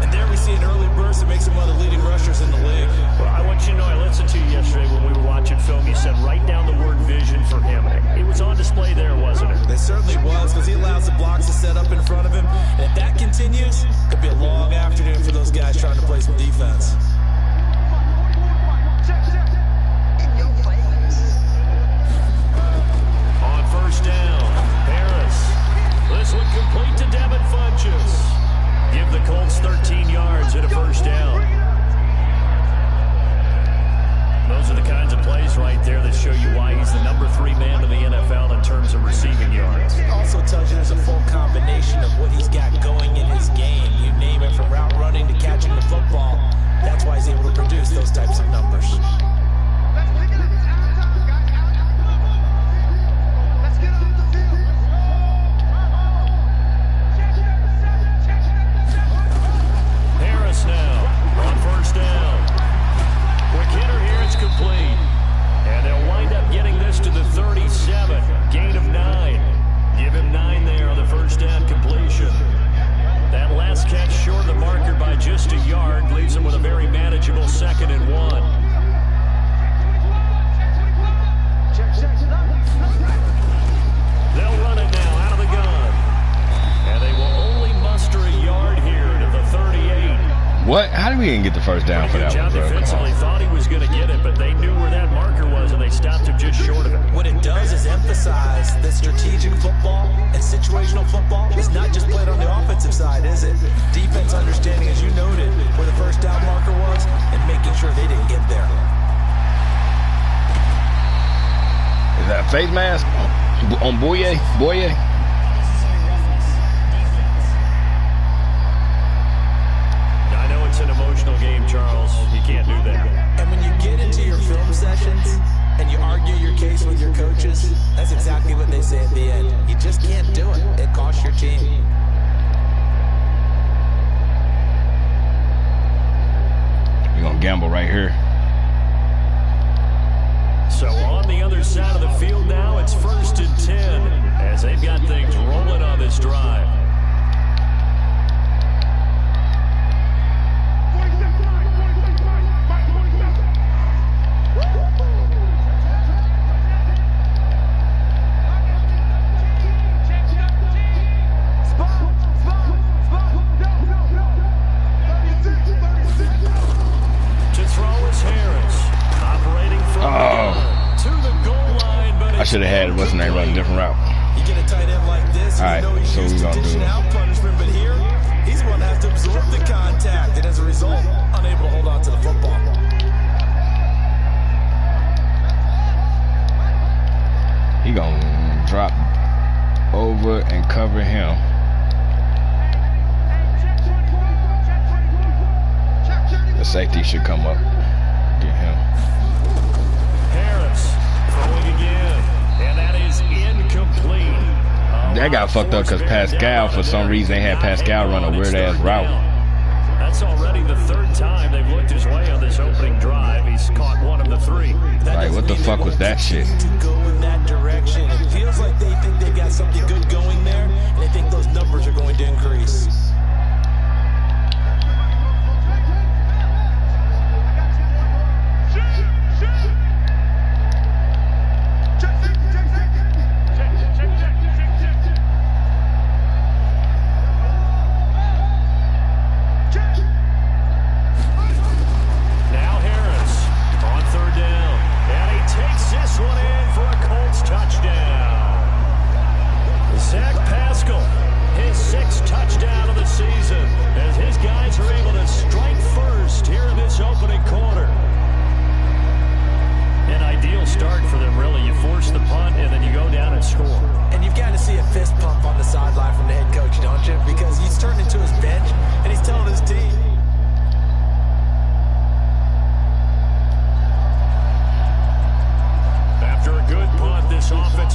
And there we see an early burst that makes him one of the leading rushers in the league. Well, I want you to know, I listened to you yesterday when we were watching film. You said write down the word vision for him. It was on display there, wasn't it? It certainly was, because he allows the blocks to set up in front of him. And if that continues, it could be a long afternoon for those guys trying to play some defense. On first down, Harris. This one complete to Devin Funchess. Give the Colts 13 yards and a first down. Those are the kinds of plays right there that show you why he's the number 3 man in the NFL in terms of receiving yards. It also tells you there's a full combination of what he's got going in his game. You name it, from route running to catching the football. That's why he's able to produce those types of numbers. Complete. And they'll wind up getting this to the 37. Gain of 9. Give him 9 there on the first down completion. That last catch short of the marker by just a yard leaves him with a very manageable 2nd and 1. They'll run it now out of the gun. And they will only muster a yard here to the 38. What? How did we even get the first down for that one, bro? Defensively thought he was going to get it, but they knew where that marker was, and they stopped him just short of it. What it does is emphasize that strategic football and situational football is not just played on the offensive side, is it? Defense understanding, as you noted, where the first down marker was and making sure they didn't get there. Is that a face mask on Boye? It's an emotional game, Charles. You can't do that. And when you get into your film sessions and you argue your case with your coaches, that's exactly what they say at the end. You just can't do it. It costs your team. You're going to gamble right here. So on the other side of the field now, it's 1st and 10 as they've got things rolling on this drive. I should have had what's his name running a different route. You get a tight end like this, all right, so we're going to do it. Punishment, but here, he's going to have to absorb the contact, and as a result, unable to hold on to the football. He going to drop over and cover him. The safety should come up. Get him. Harris throwing again, and that is incomplete. That got fucked up because Pascal, for some reason, they had Pascal run a weird-ass route. That's already the 3rd time they've looked his way on this opening drive. He's caught one of the 3. Like, what the fuck was that shit? To go in that direction. It feels like they think they've got something good going there, and they think those numbers are going to increase. Now Harris on 3rd down, and he takes this one in for a Colts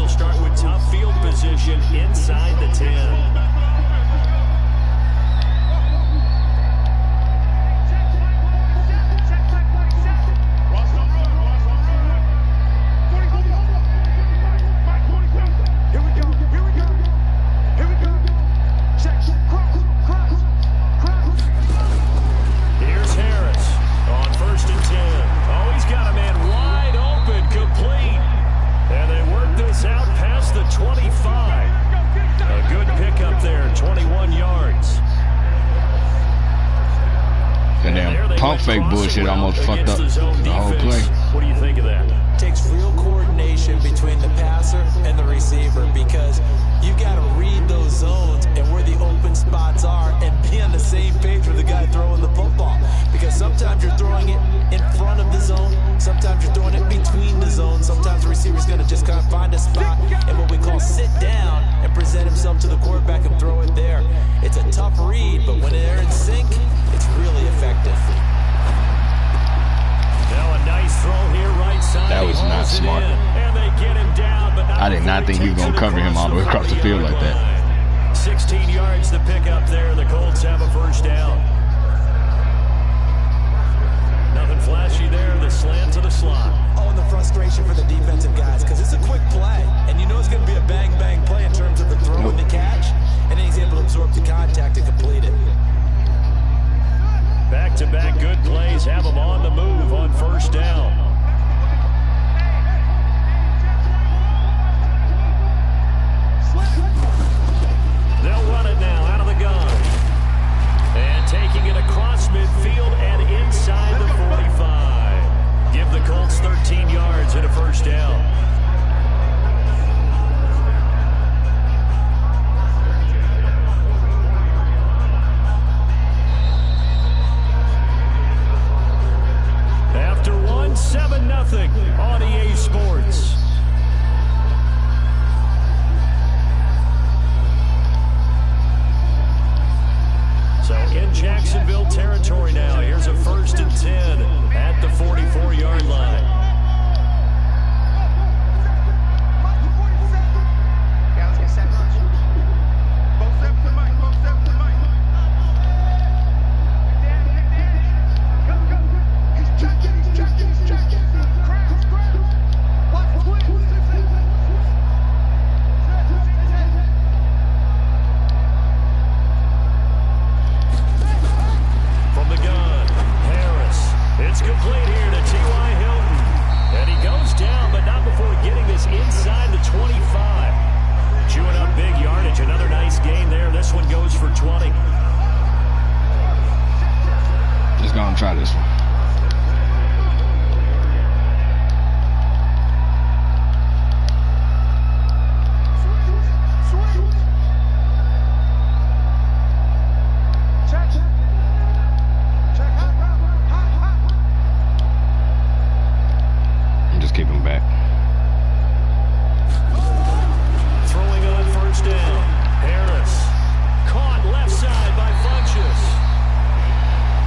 will start with tough field position inside the 10. Here's Harris on 1st and 10. Oh, he's got a man wide open, complete. And they work this out past the 25. A good pickup there, 21 yards. And damn pump fake bullshit almost fucked up the whole play. What do you think of that? Takes real coordination between the passer and the receiver, because you got to read those zones and where the open spots are and be on the same page with the guy throwing the football. Because sometimes you're throwing it in front of the zone, sometimes you're throwing it between the zones, sometimes the receiver's going to just kind of find a spot and what we call sit down and present himself to the quarterback and throw it there. It's a tough read, but when they're in sync, it's really effective. Now a nice throw here, right side. That was not smart. And they get him down, but I did not think he was going to cover him all the way across the field like that. 16 yards to pick up there. The Colts have a first down. Nothing flashy there. The slant to the slot. Oh, and the frustration for the defensive guys, because it's a quick play, and you know it's going to be a bang-bang play in terms of the throw and the catch, and then he's able to absorb the contact and complete it. Back-to-back good plays have them on the move on first down. They'll run it now out of the gun. And taking it across midfield and inside the 45. Give the Colts 13 yards and a first down. After one, 7-0 on EA Sports. So in Jacksonville territory now. Here's a 1st and 10 at the 44-yard line. It's complete here to T.Y. Hilton. And he goes down, but not before getting this inside the 25. Chewing up big yardage. Another nice gain there. This one goes for 20. Just gonna try this one. Keep him back. Throwing on first down. Harris. Caught left side by Funchess.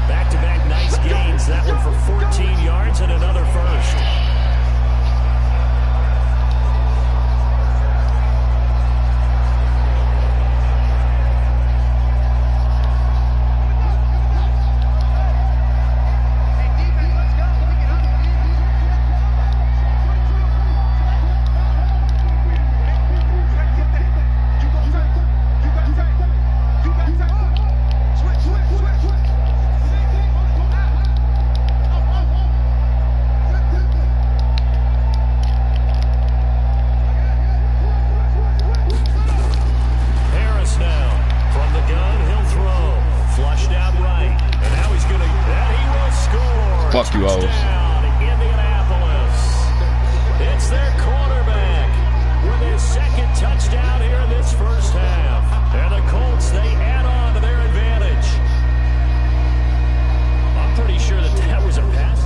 Back-to-back nice gains. That one for 14 yards and another first. Fuck you, O's. Indianapolis. It's their quarterback with his second touchdown here in this first half. And the Colts, they add on to their advantage. I'm pretty sure that that was a pass.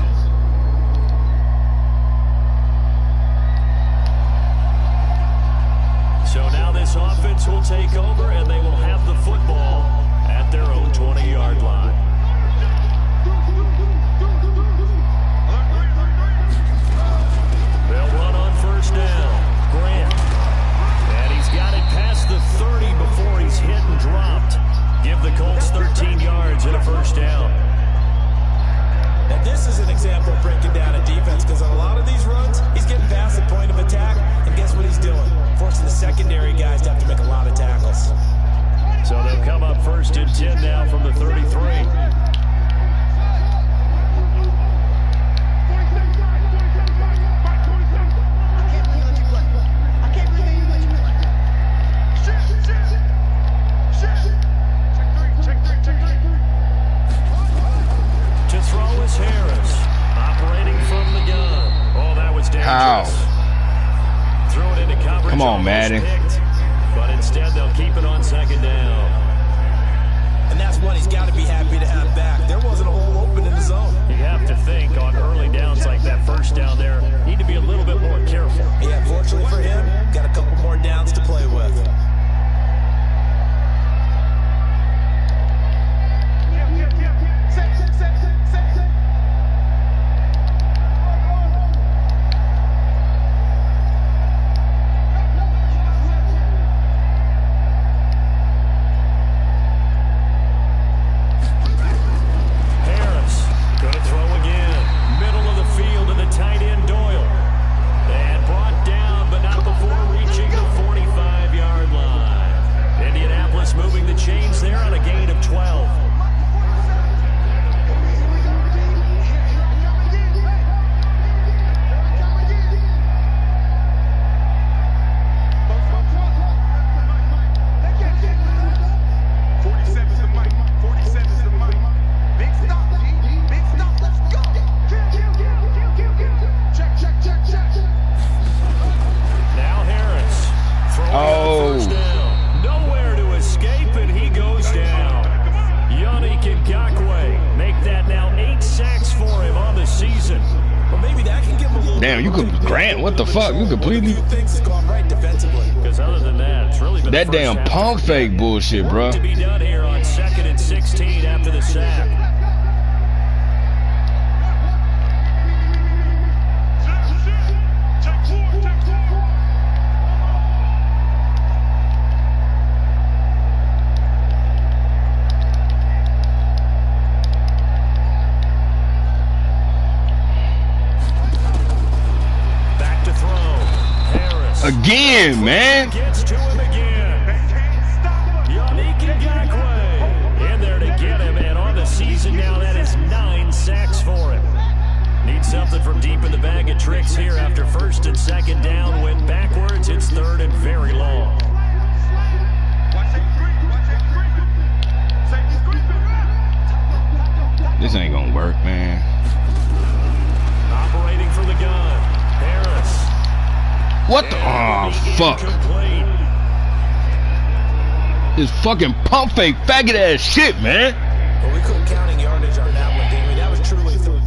So now this offense will take over, and they will have the football at their own 20-yard line. They'll run on first down. Grant guys to have to make a lot of tackles. So they'll come up 1st and 10 now from the 33. To throw is Harris, operating from the gun. Oh, that was dangerous. How? Throw it into coverage. Come on, Madden. But instead, they'll keep it on 2nd down. And that's one he's got to be happy to have back. There wasn't a hole open in the zone. You have to think on early downs like that 1st down there, need to be a little bit more careful. Yeah, fortunately for him, got a couple more downs to play with. Damn, you could Grant. What the fuck? You completely. Because other than that, it's really been that damn pump fake bullshit, bro. To be done here on 2nd and 16 after the sack. Again, man. Gets to him again. Yannick Ngakoue in there to get him, and on the season now, that is 9 sacks for him. Needs something from deep in the bag of tricks here after 1st and 2nd down. Went backwards. It's 3rd and very long. This ain't gonna work, man. Operating from the gun, Harris. What the? Oh, fuck. This fucking pump fake faggot ass shit, man. Well, we couldn't counting yardage on that one, Damien. That was truly through.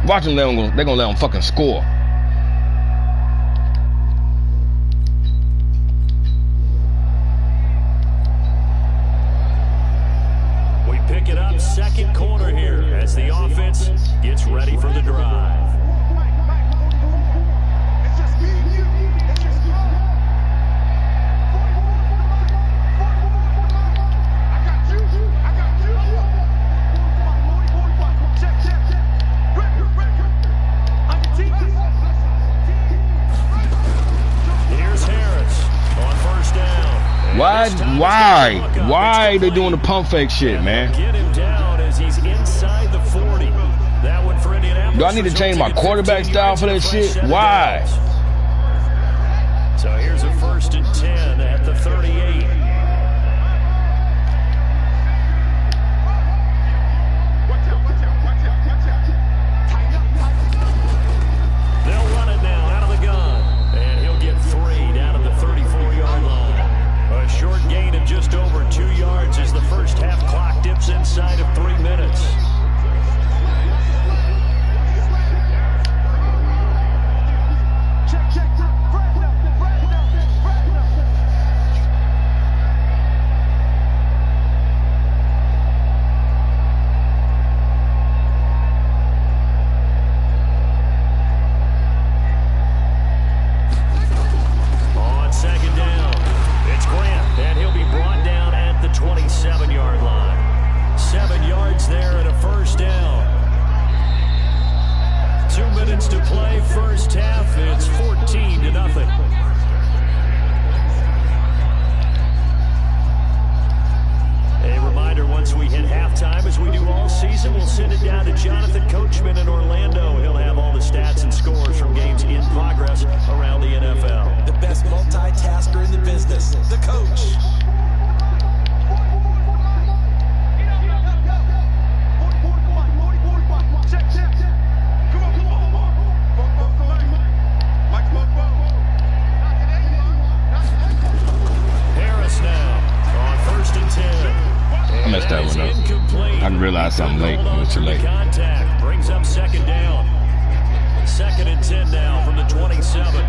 Watch them, they're gonna let them fucking score. We pick it up 2nd quarter here as the offense gets ready for the drive. Why they doing the pump fake shit, man? Get him down as he's inside the 40. That one for Indianapolis. Do I need to change my quarterback style for that shit? Why? So here's a 1st and 10 at the 38. They'll run it now out of the gun, and he'll get 3 down at the 34-yard line. A short gain of just over 2 yards as the first half clock dips inside of 3 minutes. multitasker in the business, the coach. Harris now on 1st and 10. I messed that one up. Incomplete. I didn't realize something late. It was too late. Contact brings up 2nd down. 2nd and 10 now from the 27.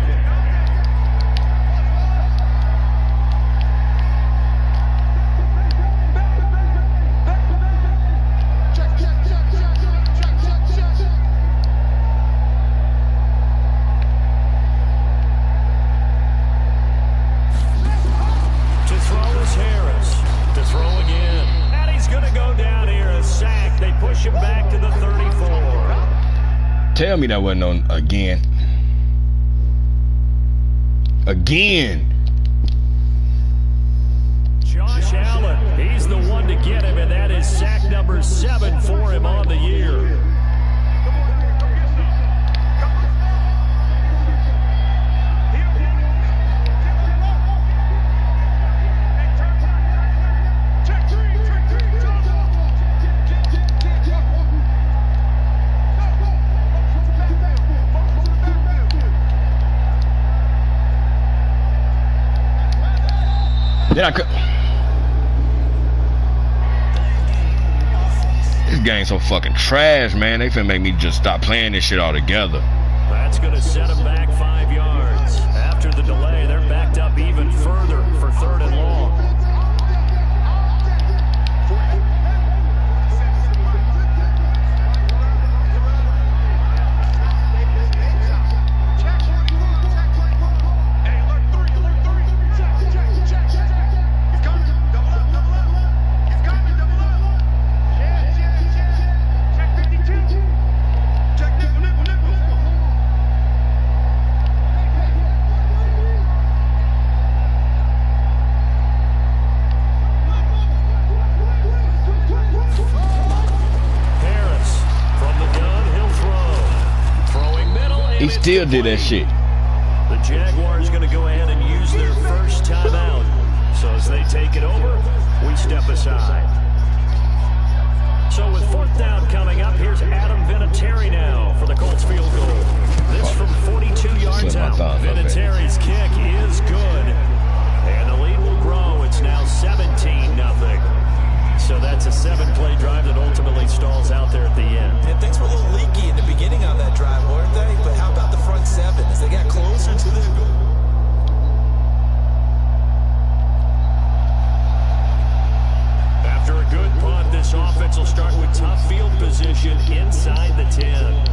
Tell me that wasn't on again. Again. Josh Allen, he's the one to get him, and that is sack number 7 for him on the year. Then I could. This game's so fucking trash, man. They finna make me just stop playing this shit altogether. That's gonna set them back 5 yards. After the delay, they're backed up even further for 3rd and long. He still did that shit. The Jaguars going to go ahead and use their first timeout. So as they take it over, we step aside. So with 4th down coming up, here's Adam Vinatieri now for the Colts field goal. This from 42 yards out. Vinatieri's kick is good. And the lead will grow. It's now 17-0. So that's a 7-play drive that ultimately stalls out there at the end. And things were a little leaky in the beginning on that drive, weren't they? But how about the front 7 as they got closer to their goal? After a good punt, this offense will start with tough field position inside the 10.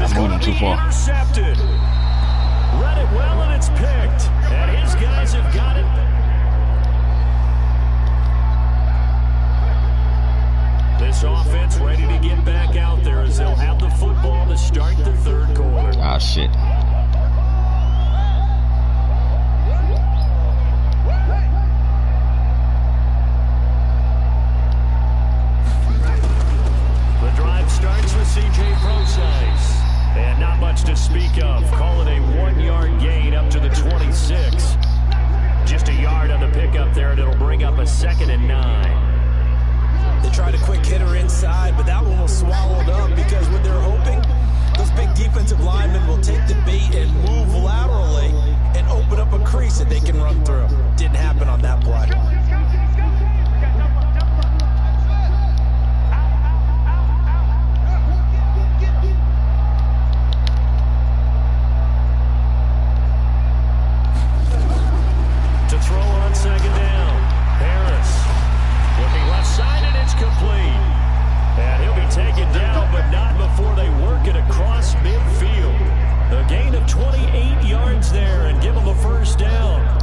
pass is going to be intercepted. Read it well, and it's picked. And his guys have got it. This offense ready to get back out there as they'll have the football to start the third quarter. Ah, shit. The drive starts with C.J. Procise. And not much to speak of. Call it a 1-yard gain up to the 26. Just a yard on the pickup there, and it'll bring up a 2nd and 9. They tried a quick hitter inside, but that one was swallowed up because what they're hoping, those big defensive linemen will take the bait and move laterally and open up a crease that they can run through. Didn't happen on that play. To throw on 2nd down. Harris looking left side, and it's complete. And he'll be taken down, but not before they work it across midfield. A gain of 28 yards there and give them a first down.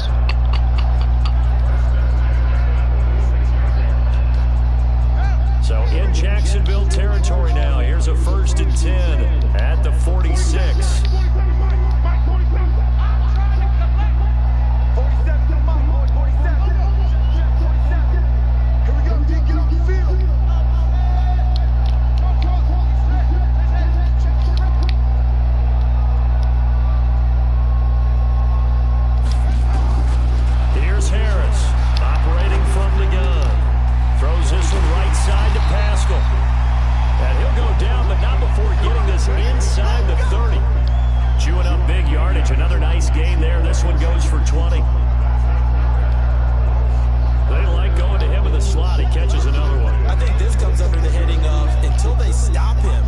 So in Jacksonville territory now. Here's a 1st and 10 at the 46. Here's Harris operating from the gun. Throws this one right side to Pascal. And he'll go down, but not before getting this inside the 30. Chewing up big yardage. Another nice gain there. This one goes for 20. They like going to him in the slot. He catches another one. I think this comes under the heading of until they stop him,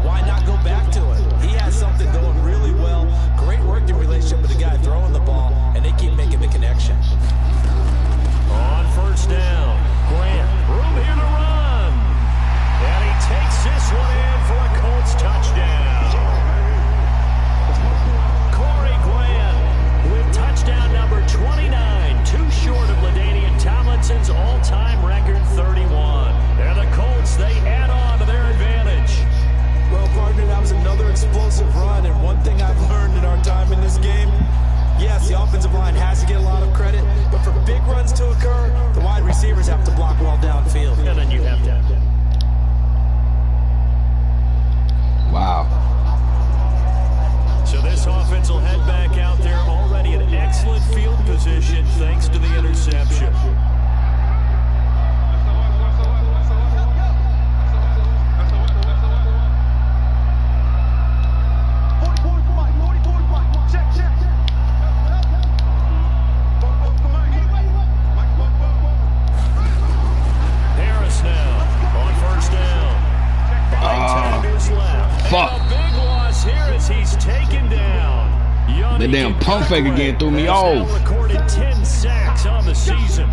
why not go back to it? He has something going really well. Great working relationship with the guy throwing the ball, and they keep making the connection. On 1st down, Grant, room here to run. And he takes this one in for a Colts touchdown. Corey Grant with touchdown number 29, too short of LaDainian Tomlinson's all-time record 31. And the Colts, they add on to their advantage. Well, partner, that was another explosive run, and one thing I've learned in our time in this game, yes, the offensive line has to get a lot of credit, but for big runs to occur, the wide receivers have to block well downfield. And then you have to. Wow. So this offense will head back out there already in excellent field position thanks to the interception. Harris now on 1st down. 5 tackles left. Fuck. And a big loss here as he's taken down. That damn pump fake again threw me off. Now recorded 10 sacks on the season.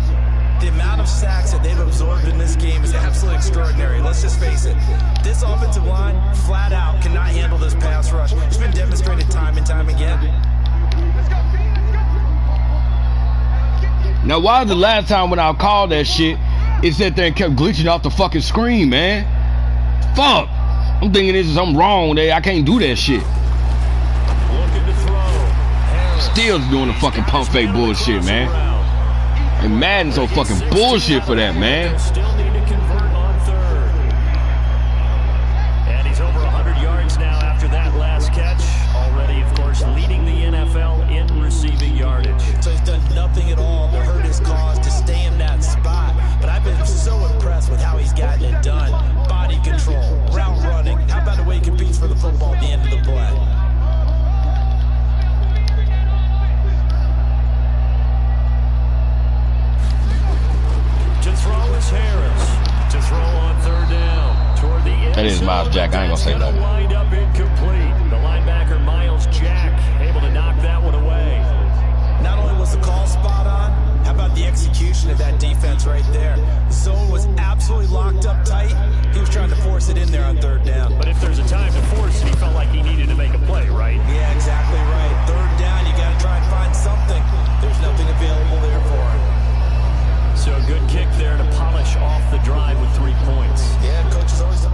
The amount of sacks that they've absorbed in this game is absolutely extraordinary. Let's just face it. This offensive line, flat out, cannot handle this pass rush. It's been demonstrated time and time again. Now, why the last time when I called that shit, it sat there and kept glitching off the fucking screen, man? Fuck. I'm thinking this is something wrong there. I can't do that shit. Looking to throw. Still doing the fucking pump fake bullshit, man. And Madden's so fucking bullshit for that, man. Still need to convert on 3rd. And he's over 100 yards now after that last catch. Already, of course, leading the NFL in receiving yardage. So he's done nothing at all to hurt his cause to stay in that spot. But I've been so impressed with how he's gotten it done. Body control, route running. How about the way he competes for the football at the end of the play? To throw is Harris. To throw on 3rd down. Toward the end That is Miles Jack. I ain't gonna say nothing. nothing. Wind up incomplete. The linebacker Miles Jack able to knock that one away. Not only was the call spot on, how about the execution of that defense right there. The zone was absolutely locked up tight. He was trying to force it in there on third down. But if there's a time to force it, he felt like he needed to make a play, right? Yeah, exactly right. Third down, you got to try and find something. There's nothing available there for him. So a good kick there to polish off the drive with 3 points. Yeah, coach is always...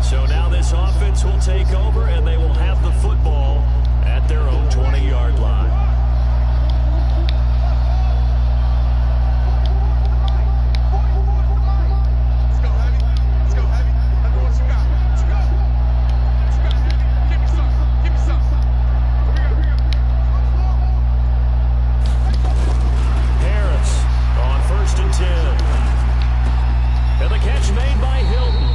So now this offense will take over, and they will have the football at their own 20-yard line. Harris on 1st and 10. And the catch made by Hilton.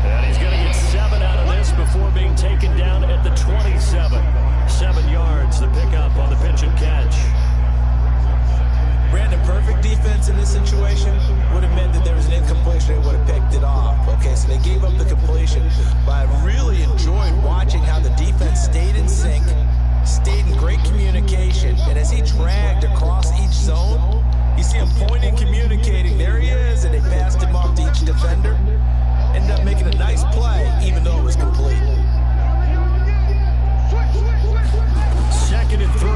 And he's going to get 7 out of this before being taken down at the 27. 7 yards, the pickup on the pitch and catch. Brandon, perfect defense in this situation would have meant that there was an incompletion. They would have picked it off. Okay, so they gave up the completion. But I really enjoyed watching how the defense stayed in sync, stayed in great communication. And as he dragged across each zone, you see him pointing, communicating. There he is, and they passed him off to each defender. Ended up making a nice play, even though it was complete. 2nd and 3.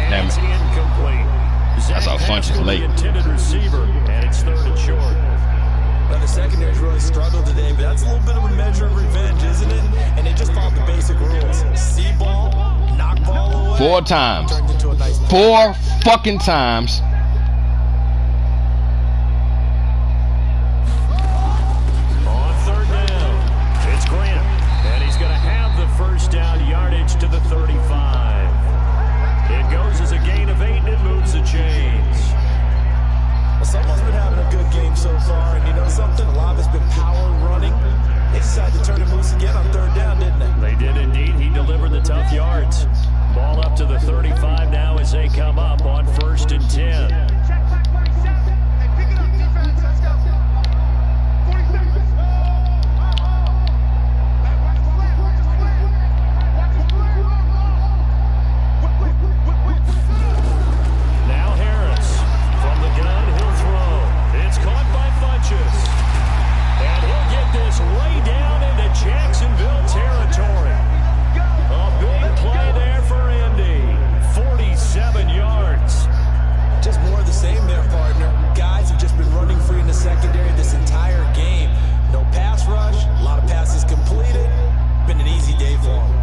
And it's incomplete. That's our Funches late. The intended receiver, and it's 3rd and short. Now, the secondary's really struggled today, but that's a little bit of a measure of revenge, isn't it? And they just followed the basic rules. See ball, knock ball away. 4 times. Turned into a nice 4 fucking times. On 3rd down, it's Grant, and he's going to have the 1st down yardage to the 35. It goes as a gain of 8, and it moves the chains. Well, someone's been having a good game so far, and you know something? A lot of it's been power running. They decided to turn it loose again on 3rd down, didn't they? They did indeed. He delivered the tough yards. Ball up to the 35 now as they come up on 1st and 10. Now Harris from the gun, he'll throw. It's caught by Funches. And he'll get this way down into Jacksonville territory. A big play there for Indy. 47 yards. Just more of the same there, partner. Guys have just been running free in the secondary this entire game. No pass rush, a lot of passes completed. Been an easy day for them.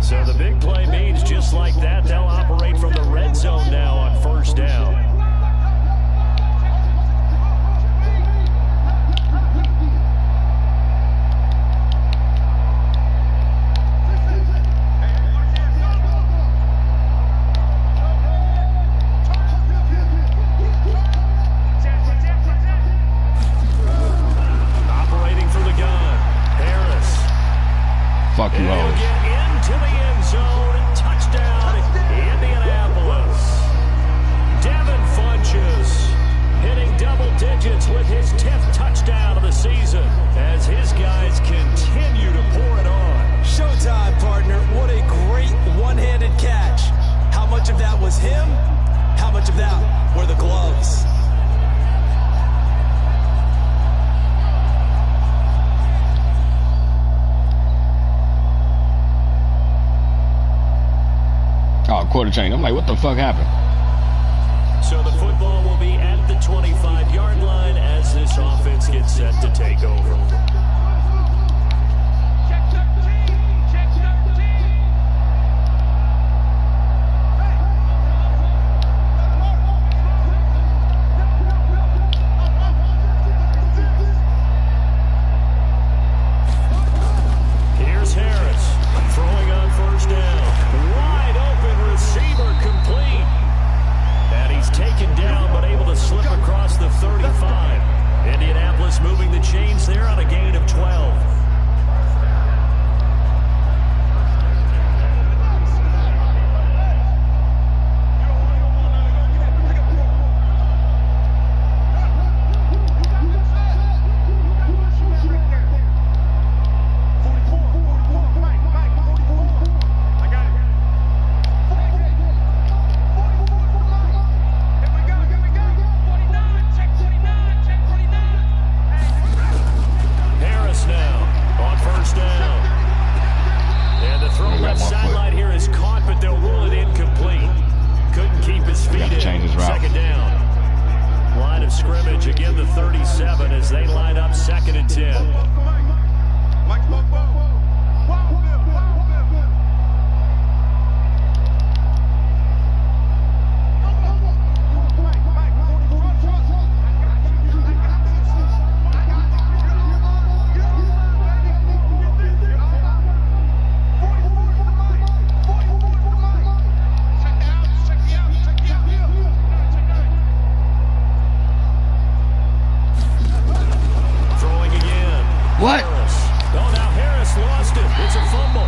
So the big play means just like that, they'll operate from the red zone now on 1st down. Operating from the gun, Harris. Fuck you, And he'll hoes. get into the end zone. Touchdown, Indianapolis. Devin Funches hitting double digits with his 10th touchdown of the season as his guys continue to pour it on. Showtime, partner. What a great one-handed catch. How much of that was him? How much of that were the gloves? Oh, quarter chain. I'm like, what the fuck happened? So the football will be at the 25-yard line as this offense gets set to take over. Here's Harris throwing on 1st down. Wide open receiver complete. And he's taken down but able to slip across the 35. Indianapolis moving the chains there on a gain of again the 37 as they line up 2nd and 10. What? Oh, now Harris lost it. It's a fumble.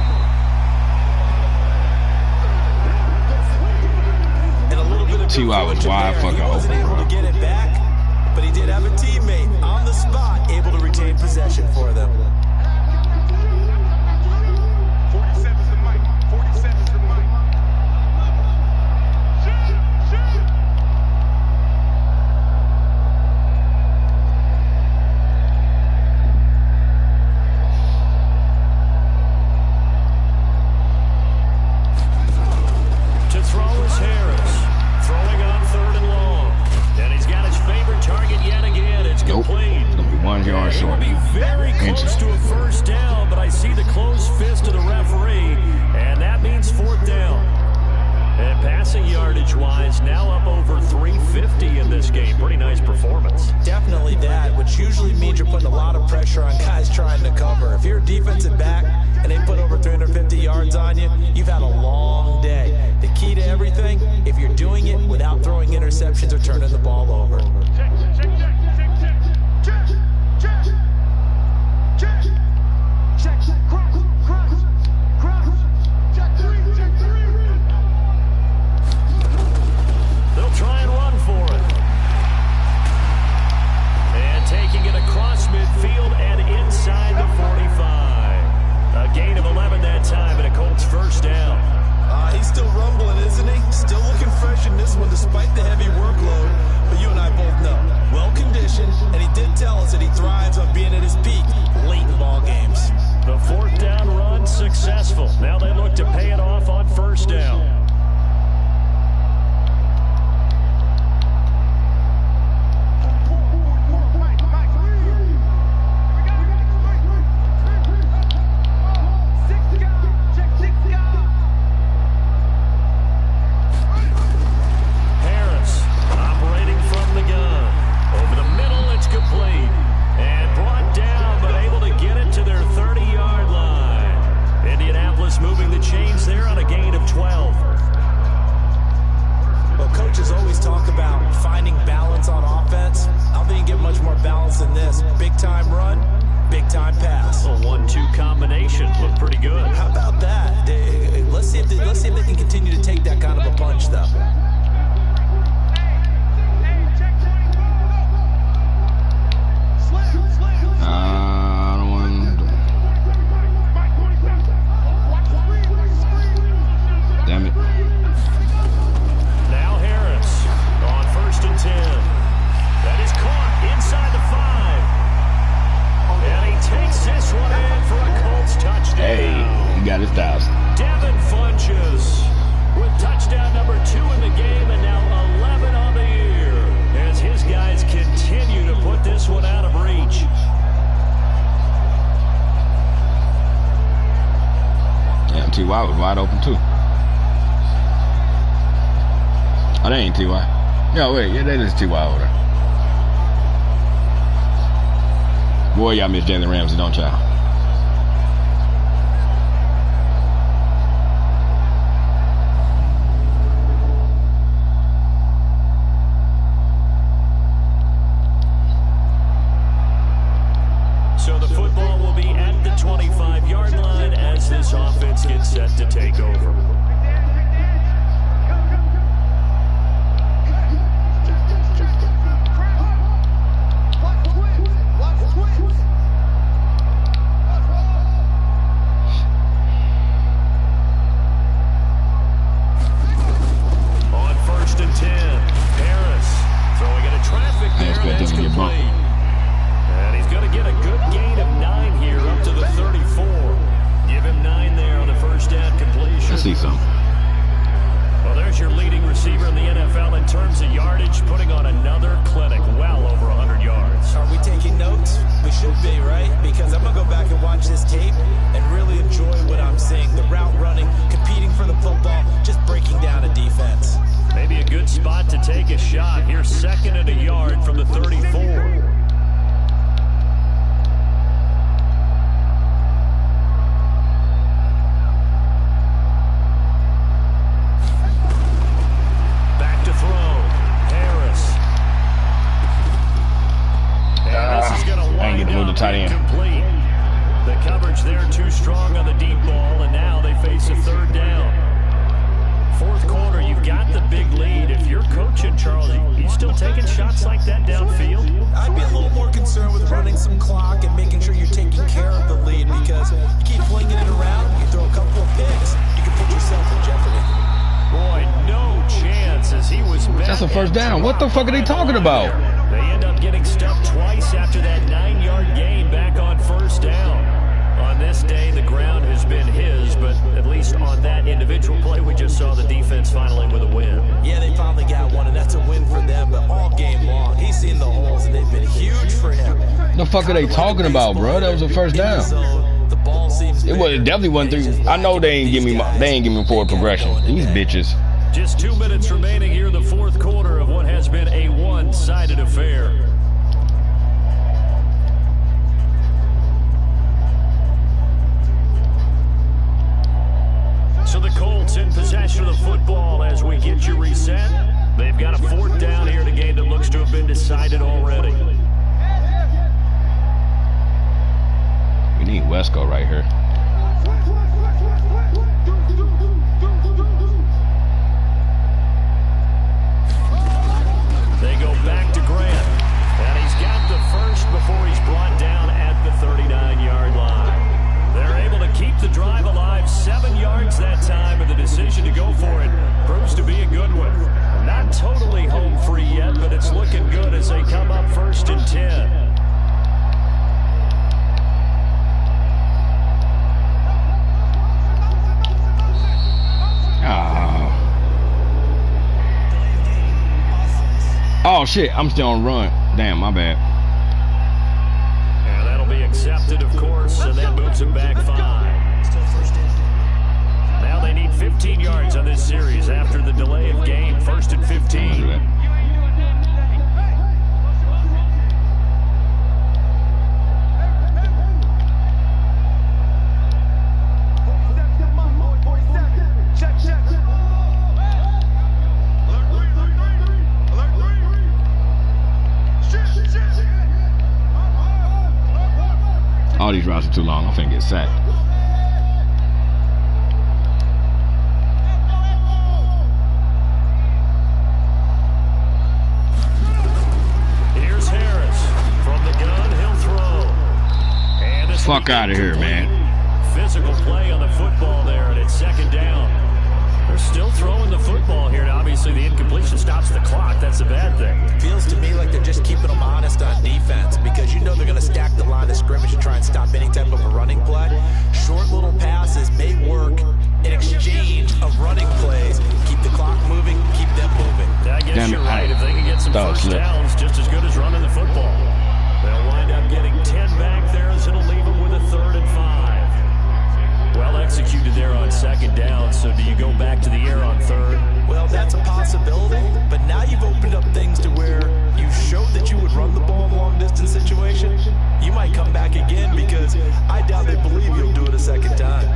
And a little bit of T.Y. was wide fucking he wasn't open, able bro. to get it back, but he did have a teammate on the spot able to retain possession for them. 47's the mic. 47's the mic. To throw is Harris. Throwing on 3rd and long. And he's got his favorite target yet again. It's Nope. complete. It's gonna be 1 yard He'll short. be very close to a first down, but I see the closed fist of the referee, and that means 4th down. And passing yardage-wise, now up over 350 in this game. Pretty nice performance. Definitely that, which usually means you're putting a lot of pressure on guys trying to cover. If you're a defensive back and they put over 350 yards on you, you've had a long day. The key to everything, if you're doing it without throwing interceptions or turning the ball over. They'll try and run for it. And taking it across midfield and inside the 45. A gain of 11 that time and a Colts first down. He's still rumbling, isn't he? Still looking fresh in this one despite the heavy workload. But you and I both know, well-conditioned, and he did tell us that he thrives on being at his peak late in ball games. The 4th down run successful. Now they look to pay it off on first down. Harris operating from the gun. Over the middle, it's complete. And brought down, but able to get it to their 30-yard line. Indianapolis moving the chains there on a gain of 12. Well, coaches always talk about finding balance on offense. I don't think you can get much more balance than this. Big-time run, big-time pass. A 1-2 combination looked pretty good. How about that? Let's see if they can continue to take that kind of a punch, though. I don't want to. Damn it. Now Harris on 1st and 10. That is caught inside the 5. And he takes this one in for a Colts touchdown. Hey, he got his 1,000. Devin Funches with touchdown number 2 in the game and now 11 on the year as his guys continue to put this one out of reach. Yeah, T.Y. was wide open too. Oh, that ain't T.Y. No, wait, yeah, that is T.Y. over there. Boy, y'all miss Jalen Ramsey, don't y'all? So the football will be at the 25-yard line as this offense gets set to take over. On 1st and 10, Harris throwing into traffic I there. expect That's him to get bumped. complete. And he's going to get a good gain of 9 here up to the 34. Give him 9 there on the first down completion. Let's see something. Well, there's your leading receiver in the NFL Well, in terms of yardage, putting on another clinic, well over 100 yards. Are we taking notes? We should be, right? Because I'm going to go back and watch this tape and really enjoy what I'm seeing. The route running, competing for the football, just breaking down a defense. Maybe a good spot to take a shot. Here's 2nd and a yard from the 34. Tight end. Complete. The coverage there too strong on the deep ball, and now they face a 3rd down. 4th quarter, you've got the big lead. If you're coaching Charles, you still taking shots like that downfield? I'd be a little more concerned with running some clock and making sure you're taking care of the lead, because you keep flinging it around, you throw a couple of picks, you can put yourself in jeopardy. Boy, no chance as he was back. That's a 1st down. What the fuck are they talking about? They end up getting stuffed twice after that 9-yard gain back on 1st down. On this day, the ground has been his, but at least on that individual play, we just saw the defense finally with a win. Yeah, they finally got one, and that's a win for them, but all game long, he's seen the holes, and they've been huge for him. The fuck are they talking about, bro? That was a 1st down. The ball seems it definitely wasn't 3. I know they ain't give me forward progression. These bitches. Just 2 minutes remaining here in the 4th quarter of what has been a one-sided affair. So the Colts in possession of the football as we get you reset. They've got a 4th down here in a game that looks to have been decided already. We need Wesco right here. They go back to Grant, and he's got the first before he's brought down at the 39-yard line. They're able to keep the drive alive, 7 yards that time, and the decision to go for it proves to be a good one. Not totally home free yet, but it's looking good as they come up 1st and 10. Oh shit, I'm still on run. Damn, my bad. And that'll be accepted, of course, and that moves him back 5. Now they need 15 yards on this series after the delay of game. 1st and 15. All these routes are too long. I'm finna get sacked. Here's Harris from the gun. He'll throw. And fuck out of here, man. Physical play on the football there, and it's 2nd down. They're still throwing the football here, and obviously the incompletion stops the clock. That's a bad thing. Feels to me like they're just keeping them honest on defense, because you know they're going to stack the line of scrimmage and try and stop any type of a running play. Short little passes may work in exchange of running plays. Keep the clock moving, keep them moving. I guess you're right. If they can get some first downs, just as good as running the football. They'll wind up getting 10 back there, as it'll leave them with a 3rd and 5. Well executed there on 2nd down, so do you go back to the air on 3rd? Well, that's a possibility, but now you've opened up things to where you showed that you would run the ball in long-distance situation. You might come back again, because I doubt they believe you'll do it a 2nd time.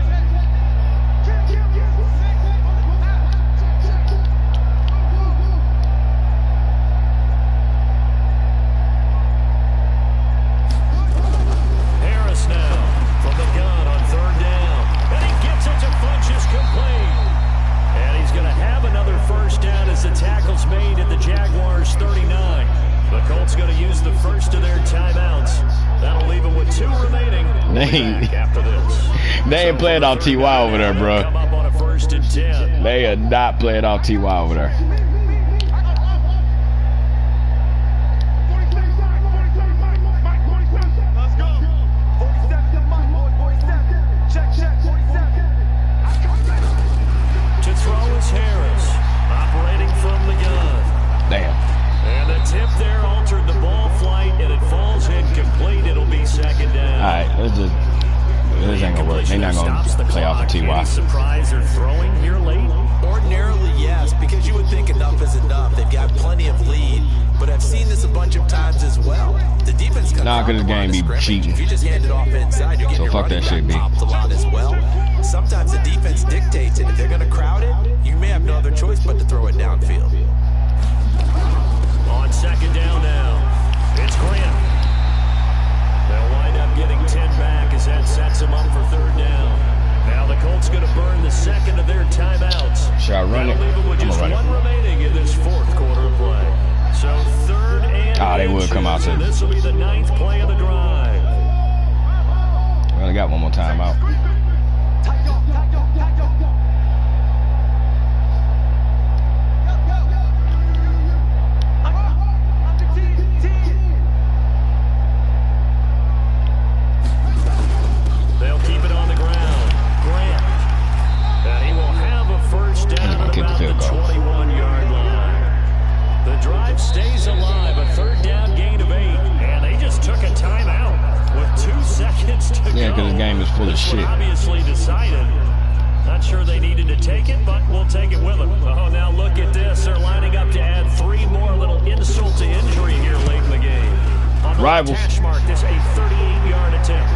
Harris now from the gun on 3rd down. And he gets it to Funchess complete. And he's going to have another 1st down as the tackle's made at the Jaguars' 39. The Colts going to use the first of their timeouts. That'll leave them with 2 remaining. After this. They ain't playing off T.Y. over there, bro. Come up on a 1st and 10. They are not playing off T.Y. over there. To throw is Harris, operating from the gun. Alright, let's just. This ain't gonna work. They're not gonna play off of TY. Surprise or throwing here late? Ordinarily, yes, because you would think enough is enough. They've got plenty of lead, but I've seen this a bunch of times as well. The defense comes Nah, out cause the this line game of be scrimmage. cheating. If you just hand it off inside, you're getting So your fuck running that shit, back B. popped a lot as well. Sometimes the defense dictates it. If they're going to crowd it, you may have no other choice but to throw it downfield. On second down now, it's Grant. They'll wind up getting 10 back as that sets them up for third down. Now the Colts going to burn the second of their timeouts. Should I run it? They'll leave them with I'm just gonna run one it. remaining in this fourth quarter of play. So third and They would come out inches, and too. this will be the 9th play of the drive. We only got one more timeout. They'll keep it on the ground. Grant. And he will have a first down gonna at kick the about the field goal. 21-yard line. The drive stays alive. A third down gain of 8. And they just took a timeout with 2 seconds to go. Yeah, because the game is full of This one shit. obviously decided. Not sure they needed to take it, but we'll take it with them. Oh, now look at this. They're lining up to add 3 more. Little insult to injury here late in the game. On the Rivals. hash mark, this a 38-yard attempt.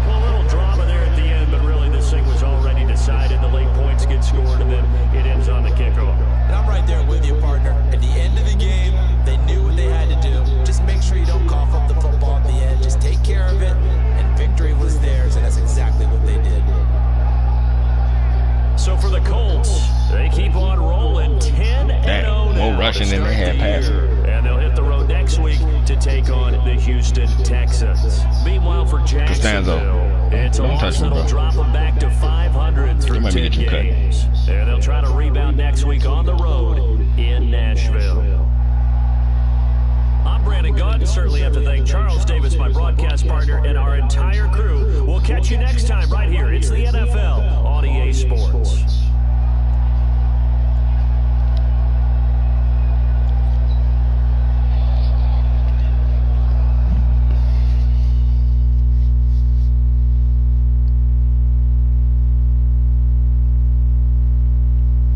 Well, a little drama there at the end, but really this thing was already decided. The late points get scored, and then it ends on the kickoff. And I'm right there with you, partner. At the end of the game, they knew what they had to do. Just make sure you don't cough up the football at the end. Just take care of it, and victory was theirs, and that's exactly what they did. So for the Colts, they keep on rolling 10-0 Dang, more now rushing to than they start had the passing. year. And they'll hit the road next week to take on the Houston Texans. Meanwhile, for Jacksonville, it's a Don't touch loss me, that'll bro. drop them back to 500 through might be 10 getting cut. games. And they'll try to rebound next week on the road in Nashville. I'm Brandon Gunn. Certainly have to thank Charles Davis, my broadcast partner, and our entire crew. We'll catch you next time right here. It's the NFL on EA Sports.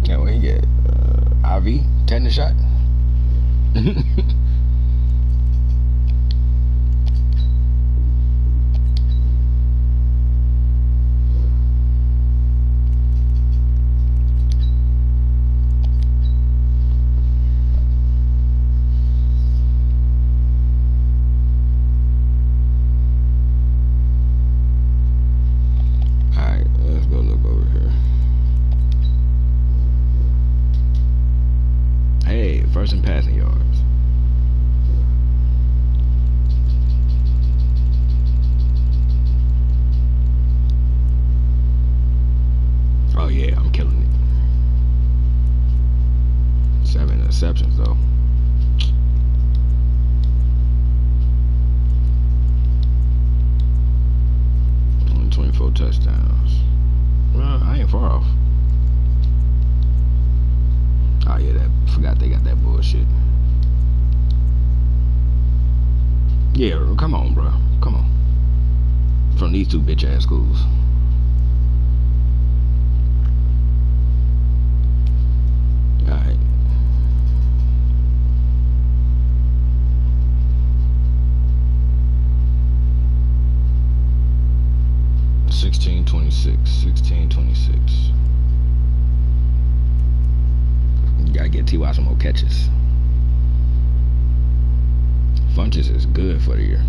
Yeah, what he get? IV? Tetanus shot? Alright, let's go look over here. Hey, first and passing yards. Oh yeah, I'm killing it. 7 interceptions though. Only 24 touchdowns. Well, I ain't far off. Oh yeah, that forgot they got that bullshit. Yeah, come on, bro. Come on. From these 2 bitch ass schools. Alright. $16.26. You gotta get T.Y. some more catches. Funches is good for the year.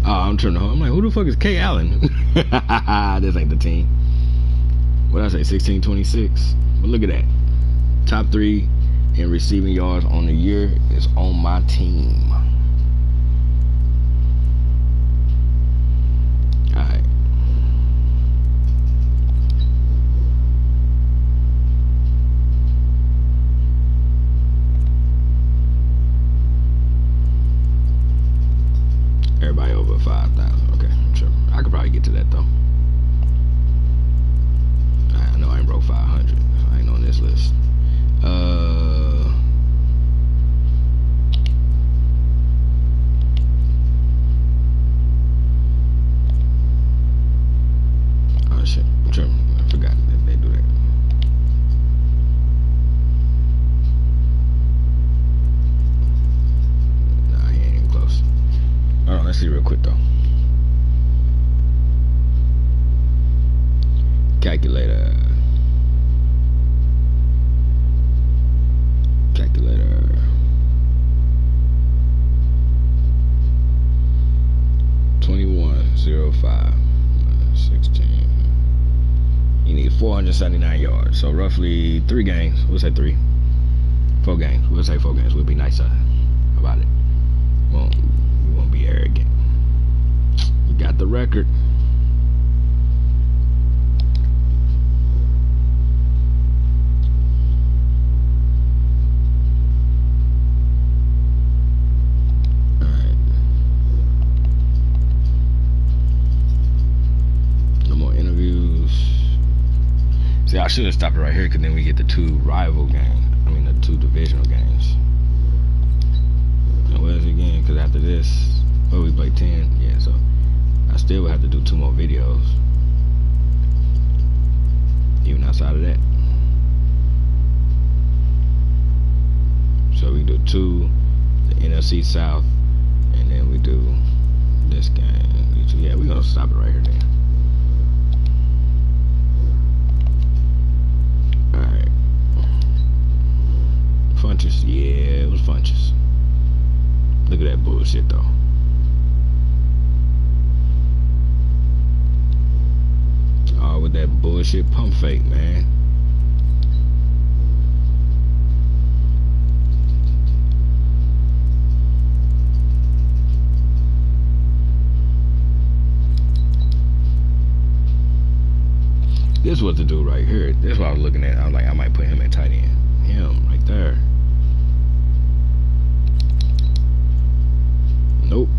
Oh, I'm turning home. I'm like, who the fuck is K. Allen? This ain't the team. What did I say? 16-26. But look at that. Top 3 in receiving yards on the year is on my team. Alright. Everybody over 5,000. Okay, sure. I could probably get to that though. I know I ain't broke 500. I ain't on this list. Oh shit, I'm tripping. I forgot that they do that. Nah, he ain't even close. Hold on, let's see real quick though. Calculator. 2105 16. You need 479 yards. So roughly 3 games. We'll say 3. 4 games. We'll say 4 games. We'll be nice about it. We won't be arrogant. You got the record. See, I should have stopped it right here because then we get the 2 rival games. I mean, the 2 divisional games. And what is it again? Because after this, we play 10. Yeah, so I still would have to do 2 more videos. Even outside of that. So we do 2, the NFC South, and then we do this game. Yeah, we're going to stop it right here then. Alright. Funches, yeah, it was Funches. Look at that bullshit though. Oh, with that bullshit pump fake, man. This was the dude right here. This is what I was looking at. I was like, I might put him at tight end. Him right there. Nope.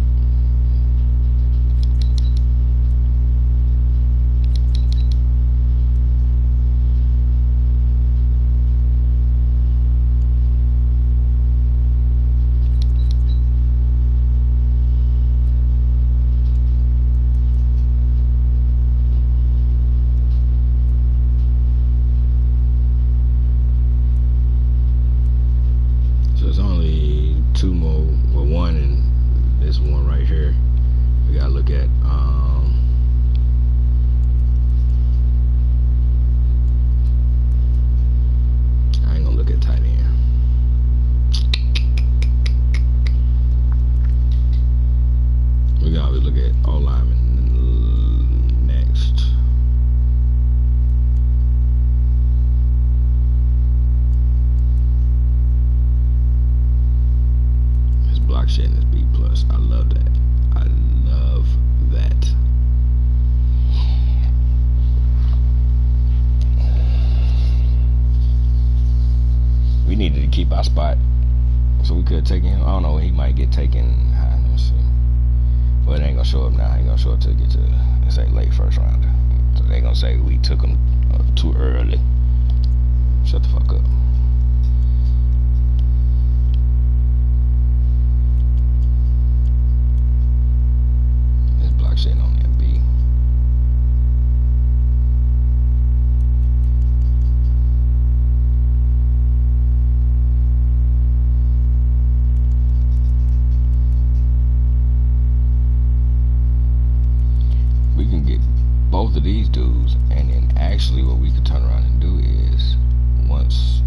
Keep our spot, so we could take him. I don't know, he might get taken. Let me see. Well, it ain't gonna show up now. He ain't gonna show up till get to, let's say, late first round. So they gonna say we took him too early. Shut the fuck up. This block shit on there, B. We can get both of these dudes, and then actually what we could turn around and do is once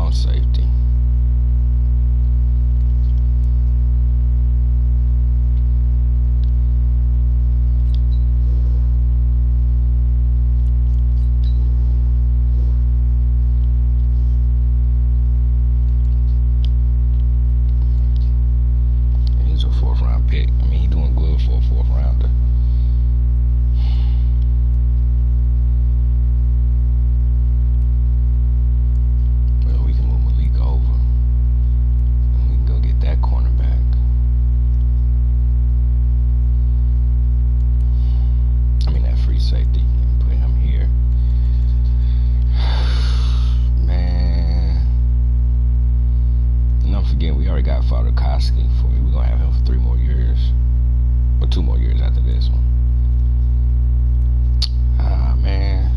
on safety. He's a 4th round pick. I mean, he's doing good for a 4th rounder. Well, we can move Malik over. And we can go get that cornerback. I mean, that free safety. And put him here. Man. And don't forget, we already got Father Koski for you. We're going to have him for 3 more years. Or 2 more years after this one. Ah, man.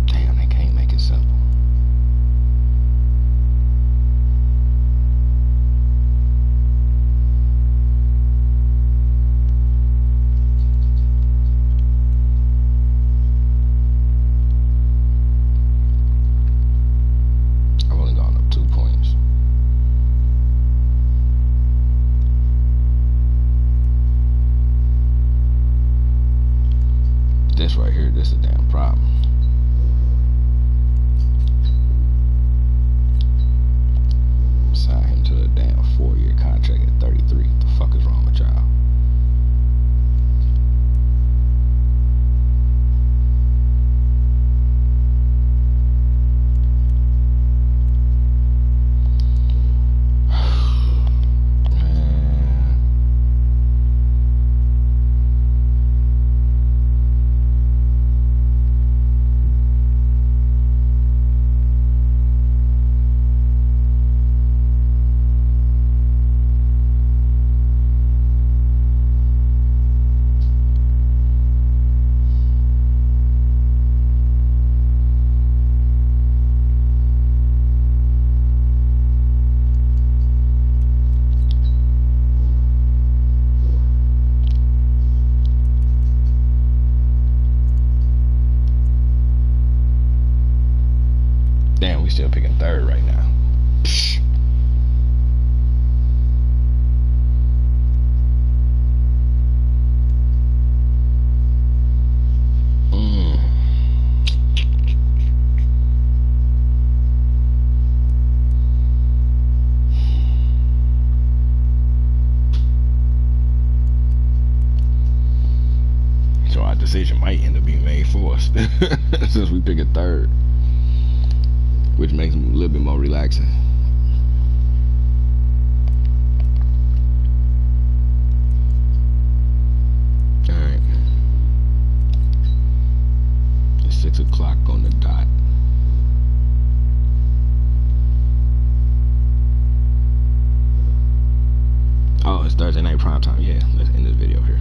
Damn, they can't make it simple. I've only gone up 2 points. This right here, this is a damn problem. Sign him to a damn 4-year contract at 33. What the fuck is wrong with y'all? Man. Damn, we still picking 3rd right now. Psh. So our decision might end up being made for us since we pick a 3rd, which makes it a little bit more relaxing. Alright. It's 6 o'clock on the dot. Oh, it's Thursday night primetime. Yeah, let's end this video here.